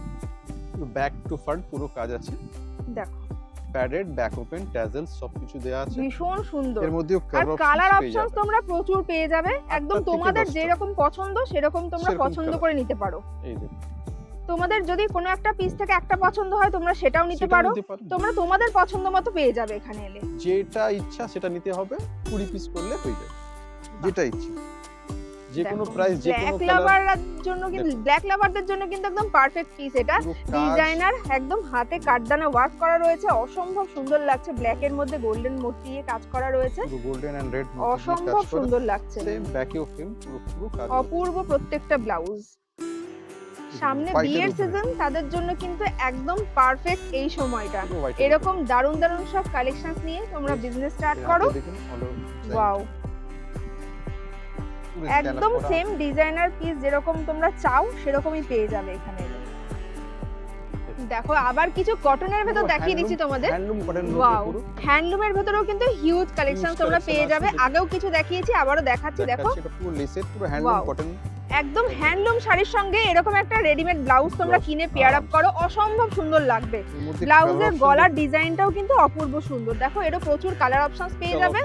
S3: ব্যাক টু ফ্রন্ট পুরো কাজ আছে,
S1: দেখো
S3: প্যাডেড, ব্যাক ওপেন, ট্যাজেলস সবকিছু দেয়া আছে,
S1: ভীষণ সুন্দর।
S3: এর মধ্যে
S1: কালার অপশনস তোমরা প্রচুর পেয়ে যাবে, একদম তোমাদের যেরকম পছন্দ সেরকম তোমরা পছন্দ করে নিতে পারো।
S3: এই দেখো,
S1: তোমাদের যদি কোনো একটা পিস থেকে একটা পছন্দ হয়, তোমরা সেটাও নিতে পারো। তোমরা তোমাদের পছন্দ মতো পেয়ে যাবে এখানে এলে।
S3: যেটা ইচ্ছা সেটা নিতে হবে, 20 পিস করলে হয়ে যাবে, যেটা ইচ্ছা, যে কোনো প্রাইস, যে কোনো
S1: ব্ল্যাক লাভারদের জন্য কিন্তু, ব্ল্যাক লাভারদের জন্য কিন্তু একদম পারফেক্ট পিস এটা। ডিজাইনার একদম হাতে কাটদানা ওয়ার্ক করা রয়েছে, অসম্ভব সুন্দর লাগছে। ব্ল্যাক এর মধ্যে গোল্ডেন মোটি দিয়ে কাজ করা রয়েছে,
S3: গোল্ডেন এন্ড রেড,
S1: অসম্ভব সুন্দর লাগছে।
S3: সেম ব্যাকেও ফিল্ম, পুরো কাজ,
S1: অপূর্ব প্রত্যেকটা ব্লাউজ। সামনে বিয়ের সিজন, তাদের জন্য কিন্তু একদম পারফেক্ট এই সময়টা। এরকম দারুণ দারুণ সব কালেকশনস নিয়ে তোমরা বিজনেস স্টার্ট করো। ওয়াও, একদম সেম ডিজাইনার পিস যেরকম তোমরা চাও সেরকমই পেয়ে যাবে এখানে। দেখো আবার কিছু কটনের ভেতর দেখিয়ে দিচ্ছি তোমাদের।
S3: হ্যান্ডলুম কটন
S1: পুরো হ্যান্ডলুমের ভেতরেও কিন্তু হিউজ কালেকশন তোমরা পেয়ে যাবে। আগেও কিছু দেখিয়েছি, আবারও দেখাচ্ছি। দেখো
S3: এটা পুরো লেসের, পুরো হ্যান্ডলুম কটন,
S1: একদম হ্যান্ডলুম শাড়ির সঙ্গে এরকম একটা রেডিমেড ব্লাউজ তোমরা কিনে পেয়ার আপ করো, অসম্ভব সুন্দর লাগবে। ব্লাউজের গলার ডিজাইনটাও কিন্তু অপূর্ব সুন্দর। দেখো এরও প্রচুর কালার অপশনস পেয়ে যাবে।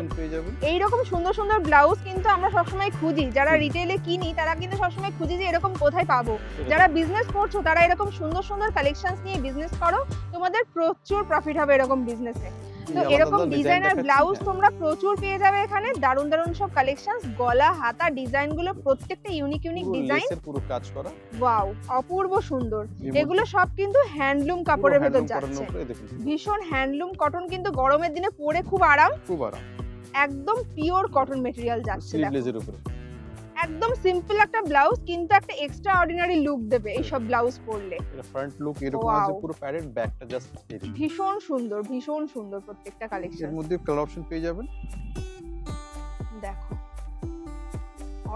S1: এইরকম সুন্দর সুন্দর ব্লাউজ কিন্তু আমরা সবসময় খুঁজি, যারা রিটেইলে কিনি তারা কিন্তু সবসময় খুঁজি যে এরকম কোথায় পাবো। যারা বিজনেস করছো তারা এরকম সুন্দর সুন্দর কালেকশনস নিয়ে বিজনেস করো, তোমাদের প্রচুর প্রফিট হবে এরকম বিজনেসে। তো এরকম ডিজাইনার ব্লাউজ তোমরা প্রচুর পেয়ে যাবে এখানে। দারুন দারুন সব কালেকশনস, গলা হাতা ডিজাইন গুলো প্রত্যেকটা ইউনিক ইউনিক ডিজাইন,
S3: পুরো কাজ করা,
S1: ওয়াও অপূর্ব সুন্দর। এগুলো সব কিন্তু হ্যান্ডলুম কাপড়ের ভেতর যাচ্ছে, ভীষণ হ্যান্ডলুম কটন, কিন্তু গরমের দিনে পরে খুব আরাম, একদম পিওর কটন ম্যাটেরিয়াল যাচ্ছে। একদম সিম্পল একটা ব্লাউজ কিন্তু একটা এক্সট্রা অর্ডিনারি লুক দেবে এই সব ব্লাউজ পরলে।
S3: এটা ফ্রন্ট লুক এরকম আছে, পুরো প্যারেড, ব্যাকটা জাস্ট
S1: ভীষণ সুন্দর, ভীষণ সুন্দর প্রত্যেকটা কালেকশন।
S3: এর মধ্যে কালার অপশন পেয়ে যাবেন।
S1: দেখো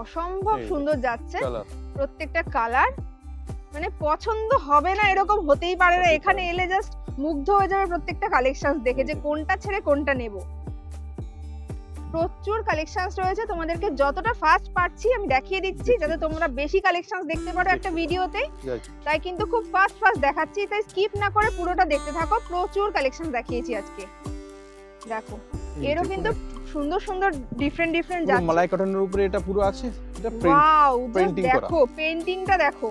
S1: অসম্ভব সুন্দর যাচ্ছে প্রত্যেকটা কালার, মানে পছন্দ হবে না এরকম হতেই পারে না। এখানে এলে জাস্ট মুগ্ধ হয়ে যাবে প্রত্যেকটা কালেকশন দেখে যে কোনটা ছেড়ে কোনটা নেব। প্রচুর কালেকশনস রয়েছে, তোমাদেরকে যতটা ফাস্ট পারছি আমি দেখিয়ে দিচ্ছি যাতে তোমরা বেশি কালেকশনস দেখতে পারো একটা ভিডিওতে। তাই কিন্তু খুব ফাস্ট দেখাচ্ছি, তাই স্কিপ না করে পুরোটা দেখতে থাকো। প্রচুর কালেকশন দেখিয়েছি আজকে। দেখো এরও কিন্তু সুন্দর সুন্দর ডিফারেন্ট যাচ্ছে।
S3: মালাই কটনের উপরে এটা পুরো আছে, এটা
S1: ওয়াও দেখো পেইন্টিংটা দেখো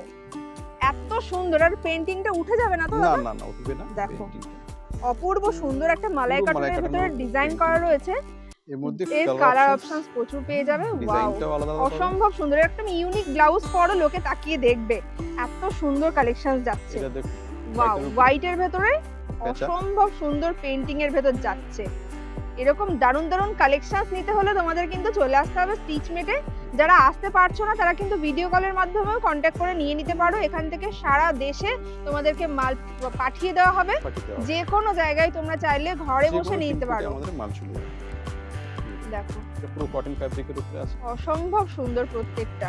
S1: এত সুন্দর। আর পেইন্টিংটা উঠে যাবে না তো?
S3: না উঠবে না।
S1: দেখো অপূর্ব সুন্দর একটা মালাই কটনের ভিতরে ডিজাইন করা রয়েছে।
S3: এর মধ্যে
S1: কালার অপশনস প্রচুর পেয়ে যাবে। অসম্ভব সুন্দর, একটা ইউনিক ব্লাউজ পরো লোকে তাকিয়ে দেখবে, এত সুন্দর কালেকশন যাচ্ছে। ওয়াও হোয়াইটের ভেতরে অসম্ভব সুন্দর পেইন্টিং এর ভেতর যাচ্ছে। এরকম দারুন দারুন কালেকশনস নিতে হলে তোমাদের কিন্তু চলে আসতে হবে স্টিচমেটে। যারা আসতে পারছো না তারা কিন্তু ভিডিও কলের মাধ্যমেও কন্ট্যাক্ট করে নিয়ে নিতে পারো। এখান থেকে সারা দেশে তোমাদেরকে মাল পাঠিয়ে দেওয়া হবে, যে কোনো জায়গায় তোমরা চাইলে ঘরে বসে নিতে পারো। দেখো
S3: পুরো কটন ফ্যাব্রিকের উপরে আছে,
S1: অসম্ভব সুন্দর প্রত্যেকটা,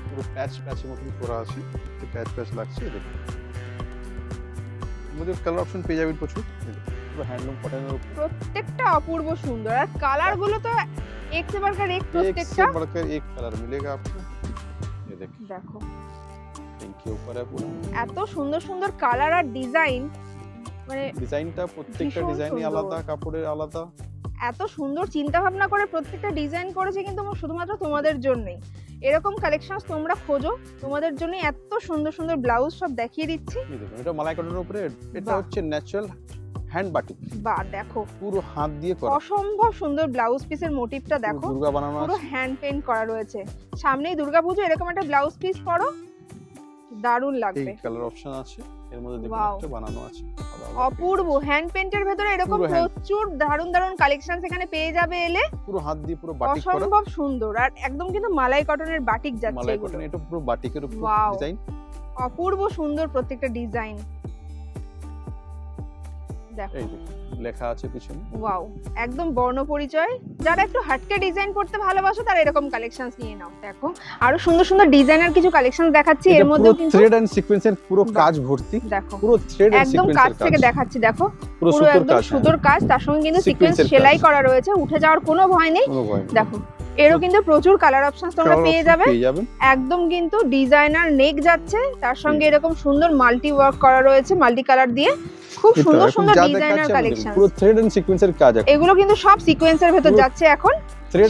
S3: পুরো প্যাচের মতন করা আছে, এই প্যাচ লাগছে। দেখো আমাদের কালার অপশন পেয়ে যাবেন প্রচুর, পুরো হ্যান্ডলুম কটনের উপর,
S1: প্রত্যেকটা অপূর্ব সুন্দর। আর কালার গুলো তো এক से बढ़कर एक, প্রত্যেকটা
S3: एक से बढ़कर एक कलर मिलेगा आपको। ये
S1: देखो
S3: इनके ऊपर है पूरा,
S1: এত সুন্দর সুন্দর কালার আর ডিজাইন, মানে
S3: ডিজাইনটা প্রত্যেকটা ডিজাইনই আলাদা, কাপড়ের আলাদা,
S1: এত সুন্দর চিন্তা ভাবনা করে প্রত্যেকটা ডিজাইন করেছে কিন্তু শুধুমাত্র তোমাদের জন্যই। এরকম কালেকশনস তোমরা খোঁজো, তোমাদের জন্য এত সুন্দর সুন্দর ব্লাউজ সব দেখিয়ে দিচ্ছি।
S3: এটা মালাই কটনের উপরে, এটা হচ্ছে ন্যাচারাল হ্যান্ড বাটিক।
S1: বাহ দেখো
S3: পুরো হাত দিয়ে করা,
S1: অসম্ভব সুন্দর ব্লাউজ পিসের মোটিভটা দেখো,
S3: দুর্গা বানানো আছে,
S1: পুরো হ্যান্ড পেইন্ট করা রয়েছে। সামনেই দুর্গাপূজা, এরকম একটা ব্লাউজ পিস পরো দারুণ লাগবে।
S3: এই কালার অপশন আছে, এর মধ্যে দেখুন একটা বানানো আছে
S1: অপূর্ব হ্যান্ড পেইন্টের ভেতরে এরকম প্রচুর দারুণ দারুণ কালেকশনস এখানে পেয়ে যাবে এলে।
S3: পুরো হাত দিয়ে পুরো বাটিক করা,
S1: অসম্ভব সুন্দর। আর একদম কিন্তু মালাই কটনের বাটিক যাচ্ছে,
S3: মালাই কটন, এটা পুরো বাটিকের উপর ডিজাইন,
S1: অপূর্ব সুন্দর প্রত্যেকটা ডিজাইন। দেখো
S3: এই লেখা আছে পিছনে,
S1: ওয়াও একদম বর্ণ পরিচয়। যারা একটু হাটকে ডিজাইন করতে ভালোবাসো তারা এরকম কালেকশনস নিয়ে নাও। দেখো আরো সুন্দর সুন্দর ডিজাইনার কিছু কালেকশন দেখাচ্ছি, এর মধ্যে কিন্তু
S3: থ্রেড এন্ড সিকোয়েন্সের পুরো কাজ ভর্তি।
S1: দেখো
S3: পুরো থ্রেড এন্ড
S1: একদম কাজ থেকে দেখাচ্ছি। দেখো
S3: পুরো
S1: একদম সুতোর কাজ, তার সঙ্গে কিন্তু সিকোয়েন্স সেলাই করা রয়েছে, উঠে যাওয়ার কোনো ভয় নেই। দেখো এরও কিন্তু প্রচুর কালার অপশনস তোমরা পেয়ে যাবে। একদম কিন্তু ডিজাইনার নেক যাচ্ছে, তার সঙ্গে এরকম সুন্দর মাল্টি ওয়ার্ক করা রয়েছে, মাল্টি কালার দিয়ে খুব সুন্দর সুন্দর ডিজাইনার কালেকশন,
S3: পুরো থ্রেড এন্ড সিকোয়েন্সের কাজ।
S1: এগুলো কিন্তু সব সিকোয়েন্সের ভেতর যাচ্ছে। এখন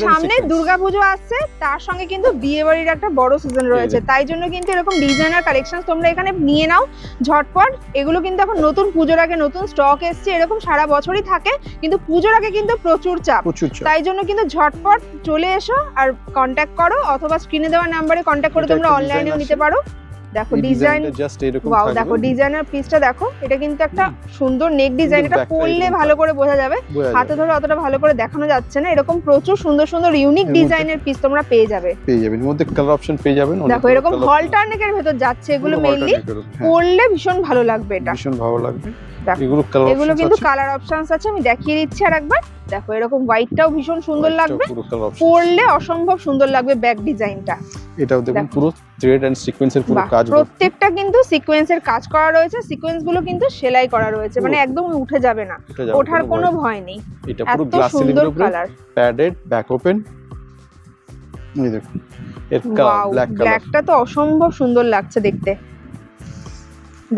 S1: সামনে দুর্গাপূজা আসছে, তার সঙ্গে কিন্তু বিয়ে বাড়ির একটা বড় সিজন রয়েছে, তাই জন্য কিন্তু এরকম ডিজাইনার কালেকশন তোমরা এখানে নিয়ে নাও ঝটপট। এগুলো কিন্তু এখন নতুন পুজোর আগে নতুন স্টক এসছে, এরকম সারা বছরই থাকে, কিন্তু পুজোর আগে কিন্তু প্রচুর চাপ, তাই জন্য কিন্তু ঝটপট চলে এসো আর কন্ট্যাক্ট করো, অথবা স্ক্রিনে দেওয়া নাম্বারে কন্ট্যাক্ট করে তোমরা অনলাইনেও নিতে পারো। দেখো ডিজাইন, ওয়াও দেখো ডিজাইনার পিসটা দেখো, এটা কিন্তু একটা সুন্দর নেক ডিজাইন, এটা পরলে ভালো করে বোঝা যাবে, হাতে ধরে অতটা ভালো করে দেখানো যাচ্ছে না। এরকম প্রচুর সুন্দর সুন্দর ইউনিক ডিজাইনের পিস তোমরা পেয়ে যাবে।
S3: এর মধ্যে কালার অপশন পেয়ে যাবেন।
S1: দেখো এরকম হলটার নেকের ভেতর যাচ্ছে, এগুলো মেইনলি পরলে ভীষণ ভালো লাগবে, এটা
S3: ভীষণ ভালো লাগবে।
S1: এগুলো কিন্তু কালার অপশনস আছে, আমি দেখিয়ে দিচ্ছি আর একবার। দেখো এরকম হোয়াইটটাও ভীষণ সুন্দর লাগবে, পরলে অসম্ভব সুন্দর লাগবে ব্যাক ডিজাইনটা।
S3: এটাও দেখুন পুরো থ্রেড এন্ড সিকোয়েন্সের পুরো কাজ,
S1: প্রত্যেকটা কিন্তু সিকোয়েন্সের কাজ করা রয়েছে, সিকোয়েন্স গুলো কিন্তু সেলাই করা রয়েছে, মানে একদম উঠে যাবে না, ওঠার কোনো ভয় নেই।
S3: এটা পুরো গ্লাস সিলিংয়ের উপরে প্যাডেড ব্যাক ওপেন। এই দেখুন এর কালার ব্ল্যাক কালার,
S1: ব্ল্যাকটা তো অসম্ভব সুন্দর লাগছে দেখতে।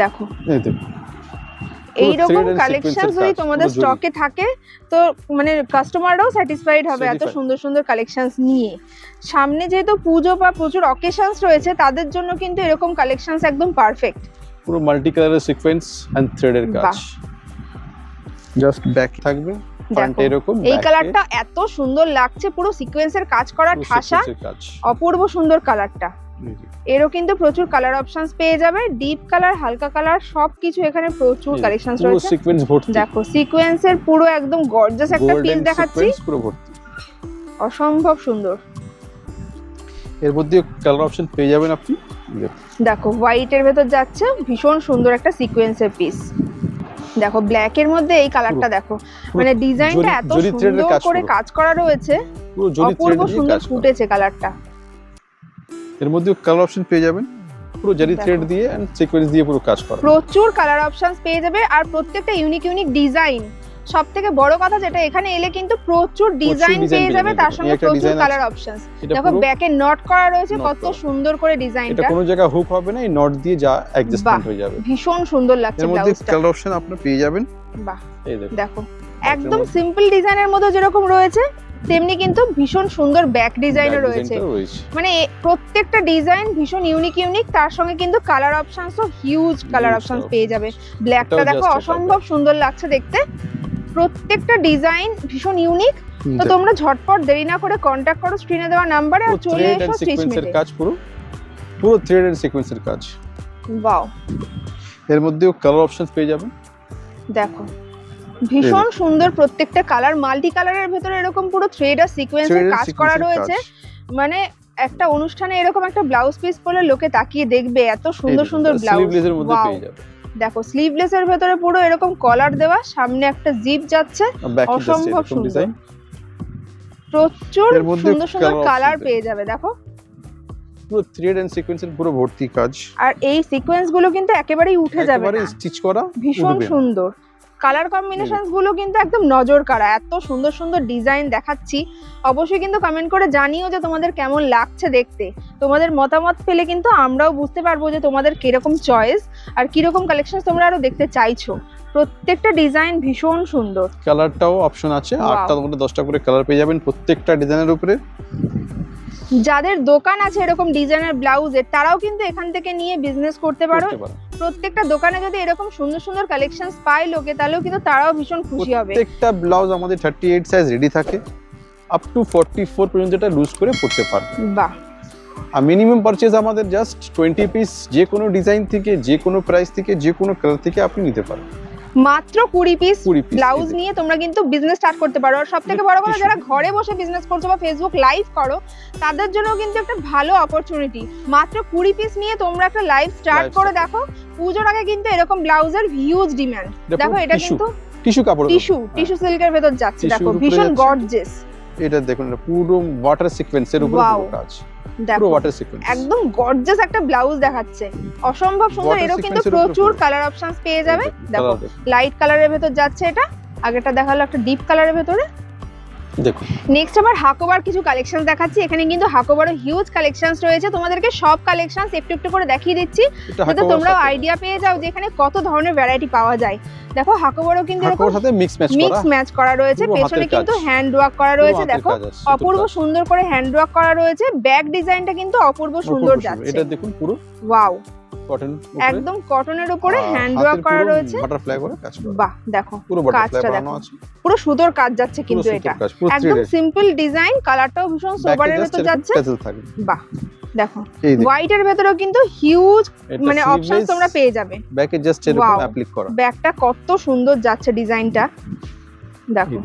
S1: দেখো
S3: এই দেখুন
S1: এইরকম কালেকশন যদি তোমাদের স্টকে থাকে তো মানে কাস্টমাররাও স্যাটিসফাইড হবে এত সুন্দর সুন্দর কালেকশনস নিয়ে। সামনে যেহেতু পুজো বা প্রচুর অকেশনস রয়েছে, তাদের জন্য কিন্তু এরকম কালেকশনস একদম পারফেক্ট।
S3: পুরো মাল্টি কালারের সিকোয়েন্স এন্ড থ্রেডের কাজ, জাস্ট ব্যাক থাকবে, ফ্রন্টে এরকম।
S1: এই কালারটা এত সুন্দর লাগছে, পুরো সিকোয়েন্সের কাজ করা ঠাসা, অপূর্ব সুন্দর কালারটা। এরও কিন্তু প্রচুর কালার অপশনস পেয়ে যাবে, ডিপ কালার, হালকা কালার, সবকিছু এখানে প্রচুর কালেকশনস রয়েছে।
S3: পুরো সিকোয়েন্স ভর্তি,
S1: দেখো সিকোয়েন্সের পুরো একদম গর্জিয়াস একটা পিস দেখাচ্ছি,
S3: পুরো ভর্তি,
S1: অসম্ভব সুন্দর।
S3: এর মধ্যে কালার অপশন পেয়ে যাবেন আপনি।
S1: দেখো হোয়াইটের ভেতর যাচ্ছে ভীষণ সুন্দর একটা সিকোয়েন্সের পিস। দেখো ব্ল্যাক এর মধ্যে এই কালারটা দেখো, মানে ডিজাইনটা এত সুন্দর করে কাজ করা রয়েছে,
S3: পুরো জরি থ্রেড দিয়ে
S1: সুন্দর ফুটেছে কালারটা।
S3: এর মধ্যে কালার অপশন পেয়ে যাবেন পুরো জরি থ্রেড দিয়ে এন্ড সিকোয়েন্স দিয়ে পুরো কাজ করা,
S1: প্রচুর কালার অপশনস পেয়ে যাবে, আর প্রত্যেকটা ইউনিক ইউনিক ডিজাইন। সবথেকে বড় কথা যেটা, এখানে এলে কিন্তু প্রচুর ডিজাইন পেয়ে যাবে, তার সঙ্গে প্রচুর কালার অপশনস। দেখো ব্যাকে নট করা রয়েছে, কত সুন্দর করে ডিজাইনটা,
S3: এটা কোনো জায়গা হুক হবে না, এই নট দিয়ে যা অ্যাডজাস্টমেন্ট হয়ে যাবে,
S1: ভীষণ সুন্দর লাগছে।
S3: এর মধ্যে কালার অপশন আপনি পেয়ে যাবেন।
S1: বাহ, এই দেখো একদম সিম্পল ডিজাইনের মধ্যে যেরকম রয়েছে, তেমনি কিন্তু ভীষণ সুন্দর ব্যাক ডিজাইনও রয়েছে, মানে প্রত্যেকটা ডিজাইন ভীষণ ইউনিক ইউনিক, তার সঙ্গে কিন্তু কালার অপশনসও হিউজ কালার অপশনস পেয়ে যাবে। ব্ল্যাকটা দেখো অসম্ভব সুন্দর লাগছে দেখতে, প্রত্যেকটা ডিজাইন ভীষণ ইউনিক। তো তোমরা ঝটপট দেরি না করে কন্টাক্ট করো স্ক্রিনে দেওয়া নম্বরে, আর চলে এসো স্টিচমেন্টের
S3: কাজ, পুরো থ্রেড এন্ড সিকোয়েন্সের কাজ।
S1: ওয়াও,
S3: এর মধ্যেও কালার অপশনস পেয়ে যাবেন।
S1: দেখো ভীষণ সুন্দর প্রত্যেকটা কালার, মাল্টি কালারের ভেতরে এরকম পুরো থ্রেড আর সিকোয়েন্সের কাজ করা রয়েছে, মানে একটা অনুষ্ঠানে এরকম একটা ব্লাউজ পিস পরলে লোকে তাকিয়ে দেখবে, এত সুন্দর সুন্দর ব্লাউজ।
S3: স্লিভলেসের মধ্যে পেয়ে যাবে,
S1: দেখো স্লিভলেসের ভেতরে পুরো এরকম কলার দেওয়া, সামনে একটা জিপ যাচ্ছে, অসম্ভব সুন্দর, প্রচুর সুন্দর সুন্দর কালার পেয়ে যাবে। দেখো
S3: পুরো থ্রেড এন্ড সিকোয়েন্সের পুরো ভর্তি কাজ,
S1: আর এই সিকোয়েন্স গুলো কিন্তু একেবারেই উঠে যাবে না,
S3: একেবারে স্টিচ করা,
S1: ভীষণ সুন্দর। কালার কম্বিনেশনস গুলো কিন্তু একদম নজর কাড়া, এত সুন্দর সুন্দর ডিজাইন দেখাচ্ছি। অবশ্যই কিন্তু কমেন্ট করে জানিও যে তোমাদের কেমন লাগছে দেখতে, তোমাদের মতামত পেলে কিন্তু আমরাও বুঝতে পারবো যে তোমাদের কিরকম চয়েস আর কিরকম কালেকশন তোমরা আরো দেখতে চাইছো। প্রত্যেকটা ডিজাইন ভীষণ সুন্দর,
S3: কালারটাও অপশন আছে, 8টা মধ্যে 10টা করে কালার পেয়ে যাবেন প্রত্যেকটা ডিজাইনের উপরে।
S1: যাদের দোকান আছে এরকম ডিজাইনার ব্লাউজের, তারাও কিন্তু এখান থেকে নিয়ে বিজনেস করতে পারো। প্রত্যেকটা দোকানে যদি এরকম সুন্দর সুন্দর কালেকশনস পায় লোকে, তাহলেও কিন্তু তারাও ভীষণ খুশি হবে।
S3: প্রত্যেকটা ব্লাউজ আমাদের 38 সাইজ রেডি থাকে, আপ টু 44 পর্যন্ত এটা লুজ করে পড়তে পারবে।
S1: বাহ,
S3: আর মিনিমাম পারচেজ আমাদের জাস্ট 20 পিস, যে কোনো ডিজাইন থেকে, যে কোনো প্রাইস থেকে, যে কোনো কালার থেকে আপনি নিতে পারেন।
S1: মাত্র 20 পিস ব্লাউজ নিয়ে তোমরা কিন্তু বিজনেস স্টার্ট করতে পারো। আর সবথেকে বড় কথা, যারা ঘরে বসে বিজনেস করছো বা ফেসবুক লাইভ করো, তাদের জন্য কিন্তু একটা ভালো অপরচুনিটি। মাত্র 20 পিস নিয়ে তোমরা একটা লাইভ স্টার্ট করে দেখো। পুজোর আগে কিন্তু এরকম ব্লাউজের হিউজ ডিমান্ড। দেখো এটা কিন্তু
S3: টিস্যু কাপড়,
S1: টিস্যু সিল্কের ভেতর যাচ্ছে, দেখো ভীষণ গর্জিয়াস।
S3: এটা দেখুন, পুরো ওয়াটার সিকোয়েন্সের উপরে পুরো কাজ, পুরো ওয়াটার সিকোয়েন্স,
S1: একদম গর্জিয়াস একটা ব্লাউজ দেখাচ্ছে, অসম্ভব সুন্দর। এরও কিন্তু প্রচুর কালার অপশনস পেয়ে যাবে। দেখো লাইট কালারের ভেতর যাচ্ছে, এটা আগেটা দেখালো একটা ডিপ কালারের ভেতরে।
S3: দেখো
S1: নেক্সট আবার হাকোবার কিছু কালেকশন দেখাচ্ছি। এখানে কিন্তু হাকোবারও হিউজ কালেকশনস রয়েছে, তোমাদেরকে সব কালেকশনস একটু একটু করে দেখিয়ে দিচ্ছি যাতে তোমরাও আইডিয়া পেয়ে যাও যে এখানে কত ধরনের ভ্যারাইটি পাওয়া যায়। দেখো হাকোবারও কিন্তু এরকম মিক্স ম্যাচ করা রয়েছে, পেছনে কিন্তু হ্যান্ড ওয়ার্ক করা রয়েছে। দেখো অপূর্ব সুন্দর করে হ্যান্ড ওয়ার্ক করা রয়েছে, ব্যাক ডিজাইনটা কিন্তু অপূর্ব সুন্দর যাচ্ছে।
S3: এটা দেখুন পুরো
S1: ওয়াও,
S3: কটন,
S1: একদম কটনের উপরে হ্যান্ড ওয়ার্ক করা রয়েছে,
S3: বাটারফ্লাই করে কাজ করা।
S1: বাহ, দেখো
S3: পুরো বাটারফ্লাই বানানো আছে,
S1: পুরো সুতোর কাজ যাচ্ছে কিন্তু এটা একদম সিম্পল ডিজাইন। কালারটাও ভীষণ সোবারের ভেতর যাচ্ছে। বাহ, দেখো হোয়াইট এর ভেতরেও কিন্তু হিউজ মানে অপশনস তোমরা পেয়ে যাবে।
S3: ব্যাকে জাস্ট এরকম অ্যাপ্লাই করা,
S1: ব্যাকটা কত সুন্দর যাচ্ছে ডিজাইনটা। দেখো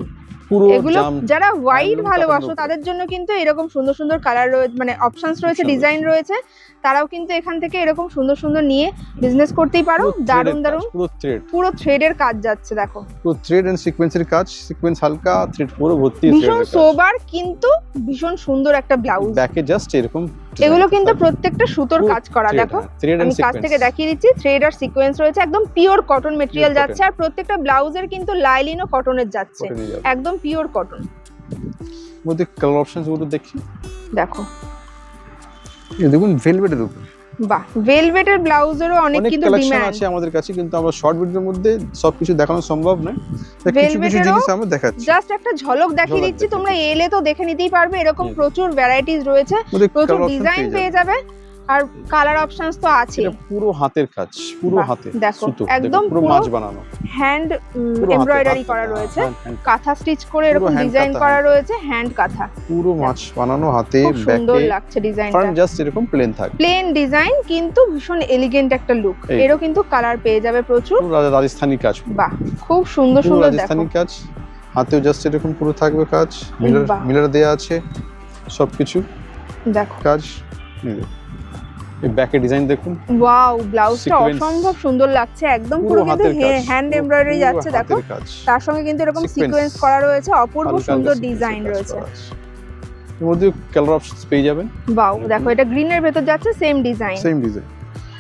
S3: পুরো
S1: এগুলো যারা হোয়াইট ভালোবাসো তাদের জন্য কিন্তু এরকম সুন্দর সুন্দর কালার রয়েছে, মানে অপশনস রয়েছে, ডিজাইন রয়েছে, তারাও কিন্তু এখান থেকে এরকম সুন্দর সুন্দর নিয়ে বিজনেস করতেই পারো। দারুন দারুন পুরো থ্রেডের কাজ যাচ্ছে, দেখো
S3: পুরো থ্রেড এন্ড সিকোয়েন্সের কাজ, সিকোয়েন্স হালকা, থ্রেড পুরো ভর্তি,
S1: ভীষণ সোবার কিন্তু ভীষণ সুন্দর একটা ব্লাউজ।
S3: ব্যাকে জাস্ট এরকম,
S1: এগুলো কিন্তু প্রত্যেকটা সুতোর কাজ করা, দেখো আমি কাছ থেকে দেখিয়ে দিচ্ছি, থ্রেড আর সিকোয়েন্স রয়েছে, একদম পিওর কটন মেটেরিয়াল যাচ্ছে, আর প্রত্যেকটা ব্লাউজের কিন্তু লাইলিনও কটনের যাচ্ছে, একদম পিওর কটন।
S3: মধ্যে কালার অপশনস গুলো দেখি,
S1: দেখো
S3: এই দেখুন ভেলভেটের উপর,
S1: বাহ ভেলভেটের ব্লাউজেরও অনেক কিন্তু ডিমান্ড
S3: আছে আমাদের কাছে, কিন্তু আমরা শর্ট ভিডিওর মধ্যে সবকিছু দেখানো সম্ভব নয়, কিছু কিছু জিনিস আমরা দেখাচ্ছি,
S1: জাস্ট একটা ঝলক দেখিয়ে দিচ্ছি, তোমরা এলে তো দেখে নিতেই পারবে, এরকম প্রচুর ভ্যারাইটিস রয়েছে, প্রচুর ডিজাইন পেয়ে যাবে, আর কালার অপশনস তো আছে।
S3: এটা পুরো হাতের কাজ, পুরো হাতে
S1: সুতো, একদম পুরো মাছ বানানো, হ্যান্ড এমব্রয়ডারি করা রয়েছে, কাঁথা স্টিচ করে এরকম ডিজাইন করা রয়েছে, হ্যান্ড কাঁথা,
S3: পুরো মাছ বানানো হাতে,
S1: সুন্দর লাগছে ডিজাইনটা,
S3: ফ্রন্ট জাস্ট এরকম প্লেন থাকে,
S1: প্লেন ডিজাইন কিন্তু ভীষণ এলিগেন্ট একটা লুক, এরও কিন্তু কালার পেয়ে যাবে প্রচুর,
S3: রাজস্থানি কাজ,
S1: বাহ খুব সুন্দর সুন্দর
S3: রাজস্থানি কাজ, হাতেও জাস্ট এরকম পুরো থাকবে কাজ, মিলার দেয়া আছে সবকিছু,
S1: দেখো
S3: কাজ, এই ব্যাকে ডিজাইন দেখুন,
S1: ওয়াও ব্লাউজটা অসম্ভব সুন্দর লাগছে, একদম পুরো কিন্তু হ্যান্ড এমব্রয়ডারি যাচ্ছে, দেখো তার সঙ্গে কিন্তু এরকম সিকোয়েন্স করা রয়েছে, অপূর্ব সুন্দর ডিজাইন রয়েছে,
S3: এর মধ্যে কালার অপশনস পেয়ে যাবেন,
S1: ওয়াও দেখো এটা গ্রিনের ভেতর যাচ্ছে, সেম ডিজাইন,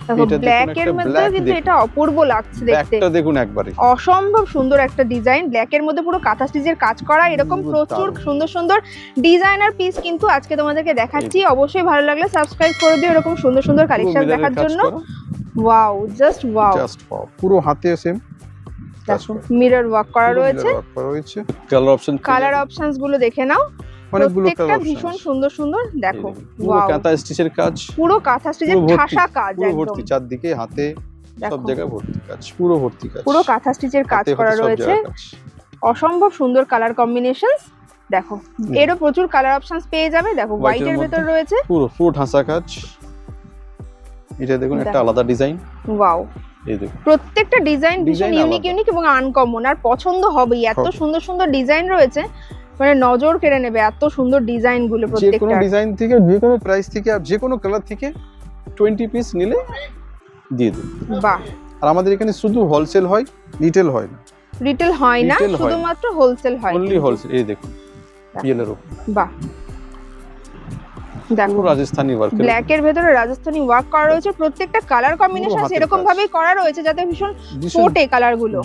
S1: দেখো ব্ল্যাক এর মধ্যে কিন্তু এটা অপূর্ব লাগছে দেখতে,
S3: ব্যাকটা দেখুন একবারে
S1: অসম্ভব সুন্দর একটা ডিজাইন, ব্ল্যাক এর মধ্যে পুরো কাঁথা স্টিচের কাজ করা, এরকম প্রচুর সুন্দর সুন্দর ডিজাইনার পিস কিন্তু আজকে তোমাদেরকে দেখাচ্ছি, অবশ্যই ভালো লাগলে সাবস্ক্রাইব করে দিও এরকম সুন্দর সুন্দর কালেকশন দেখার জন্য। ওয়াও জাস্ট ওয়াও,
S3: পুরো হাতে সেম
S1: মিরর ওয়ার্ক করা রয়েছে,
S3: কালার
S1: অপশনস গুলো দেখে নাও, প্রত্যেকটা ভীষণ সুন্দর সুন্দর, দেখো
S3: পুরো কাঁথা স্টিচের কাজ,
S1: পুরো কাঁথা স্টিচের ঠাসা কাজ,
S3: পুরো ভর্তি চারদিকে হাতে সব জায়গায় ভর্তি কাজ, পুরো ভর্তি কাজ,
S1: পুরো কাঁথা স্টিচের কাজ করা রয়েছে, অসম্ভব সুন্দর কালার কম্বিনেশনস, দেখো এরও প্রচুর কালার অপশনস পেয়ে যাবে, দেখো হোয়াইট এর ভেতর রয়েছে,
S3: পুরো ঠাসা কাজ, এটা দেখুন একটা আলাদা ডিজাইন,
S1: ওয়াও এই দেখুন প্রত্যেকটা ডিজাইন ভীষণ ইউনিক এবং আনকমন, আর পছন্দ হবেই, এত সুন্দর সুন্দর ডিজাইন রয়েছে, মানে নজর কেড়ে নেবে এত সুন্দর ডিজাইন গুলো, প্রত্যেকটা
S3: যে কোনো ডিজাইন থেকে, যে কোনো প্রাইস থেকে, আর যে কোনো কালার থেকে 20 পিস নিলে দিয়ে দেব,
S1: বাহ।
S3: আর আমাদের এখানে শুধু হোলসেল হয়, রিটেল হয় না,
S1: শুধুমাত্র হোলসেল হয়,
S3: অনলি হোলসেল। এই দেখুন ইয়েলোর উপর,
S1: বাহ দেখো
S3: রাজস্থানি ওয়ার্ক,
S1: ব্ল্যাক এর ভিতরে রাজস্থানি ওয়ার্ক করা রয়েছে, প্রত্যেকটা কালার কম্বিনেশন এরকম ভাবেই করা রয়েছে যাতে ভীষণ ফোটে কালার গুলো,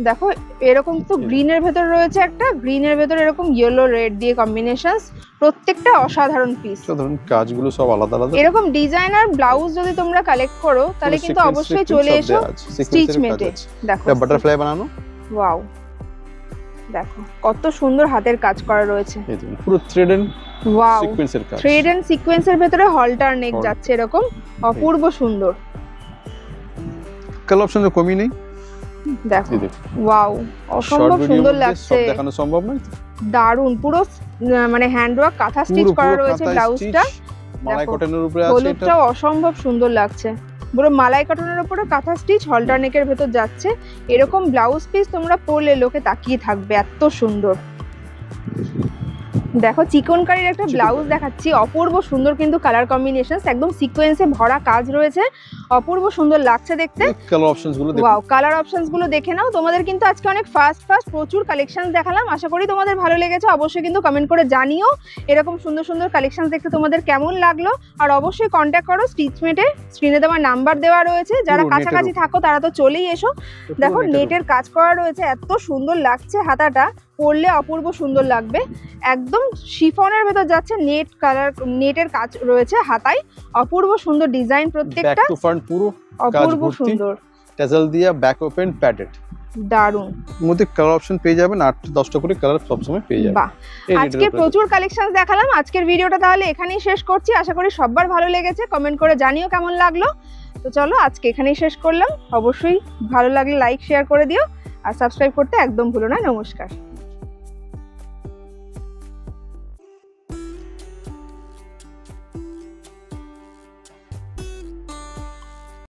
S1: দেখো এরকম তো গ্রিনের ভেতর রয়েছে একটা, গ্রিনের ভেতর এরকম ইয়েলো রেড দিয়ে কম্বিনেশনস, প্রত্যেকটা অসাধারণ পিস,
S3: সাধারণ কাজগুলো সব আলাদা আলাদা,
S1: এরকম ডিজাইনার ব্লাউজ যদি তোমরা কালেক্ট করো তাহলে কিন্তু অবশ্যই চলে এসো স্টিচ মেটে, দেখো
S3: এটা বাটারফ্লাই বানানো,
S1: ওয়াও দেখো কত সুন্দর হাতের কাজ করা রয়েছে,
S3: এই দেখুন পুরো থ্রেড এন্ড
S1: ওয়াও
S3: সিকোয়েন্সের কাজ,
S1: থ্রেড এন্ড সিকোয়েন্সের ভেতরে হলটার নেক যাচ্ছে, এরকম অপূর্ব সুন্দর,
S3: কালার অপশন কমই নেই,
S1: দেখো ওয়াও অসম্ভব সুন্দর লাগছে,
S3: সব দেখানো সম্ভব নয়,
S1: দারুন পুরো মানে হ্যান্ড ওয়ার্ক কাঁথা স্টিচ করা রয়েছে, ব্লাউজটা
S3: মালাই কটনের উপরে আছে,
S1: হলুদটা অসম্ভব সুন্দর লাগছে, পুরো মালাই কটনের উপরে কাঁথা স্টিচ হলটার নেকের ভেতর যাচ্ছে, এরকম ব্লাউজ পিস তোমরা পরলে লোকে তাকিয়ে থাকবে, এত সুন্দর, দেখো চিকনকারির একটা ব্লাউজ দেখাচ্ছি, অপূর্ব সুন্দর কিন্তু কালার কম্বিনেশনস, একদম সিকোয়েন্সে ভরা কাজ রয়েছে, অপূর্ব সুন্দর লাগছে দেখতে,
S3: কালার অপশনস গুলো দেখো,
S1: ওয়াও কালার অপশনস গুলো দেখে নাও, তোমাদের কিন্তু আজকে অনেক ফাস্ট প্রচুর কালেকশন দেখালাম, আশা করি তোমাদের ভালো লেগেছে, অবশ্যই কিন্তু কমেন্ট করে জানিও এরকম সুন্দর সুন্দর কালেকশন দেখতে তোমাদের কেমন লাগলো, আর অবশ্যই কন্ট্যাক্ট করো স্টিচমেটে, স্ক্রিনে দেওয়া নাম্বার দেওয়া রয়েছে, যারা কাছাকাছি থাকো তারা তো চলেই এসো, দেখো নেটের কাজ করা রয়েছে, এত সুন্দর লাগছে, হাতাটা পরলে অপূর্ব সুন্দর লাগবে, একদম শিফনের ভেতর যাচ্ছে, নেটের কাজ রয়েছে হাতায়, অপূর্ব সুন্দর ডিজাইন, প্রত্যেকটা
S3: ব্যাক টু ফ্রন্ট পুরো
S1: অপূর্ব সুন্দর,
S3: টাজেল দিয়া ব্যাক ওপেন প্যাডেড,
S1: দারুন,
S3: মধ্যে কালার অপশন পেয়ে যাবেন, 8-10টা করে কালার সব সময় পেয়ে যাবেন,
S1: বাহ। আজকে প্রচুর কালেকশন দেখালাম, আজকের ভিডিওটা তাহলে এখানেই শেষ করছি, আশা করি সবার ভালো লেগেছে, কমেন্ট করে জানিও কেমন লাগলো, তো চলো আজকে এখানেই শেষ করলাম, অবশ্যই ভালো লাগলে লাইক শেয়ার করে দিও, আর সাবস্ক্রাইব করতে একদম ভুলো না, নমস্কার।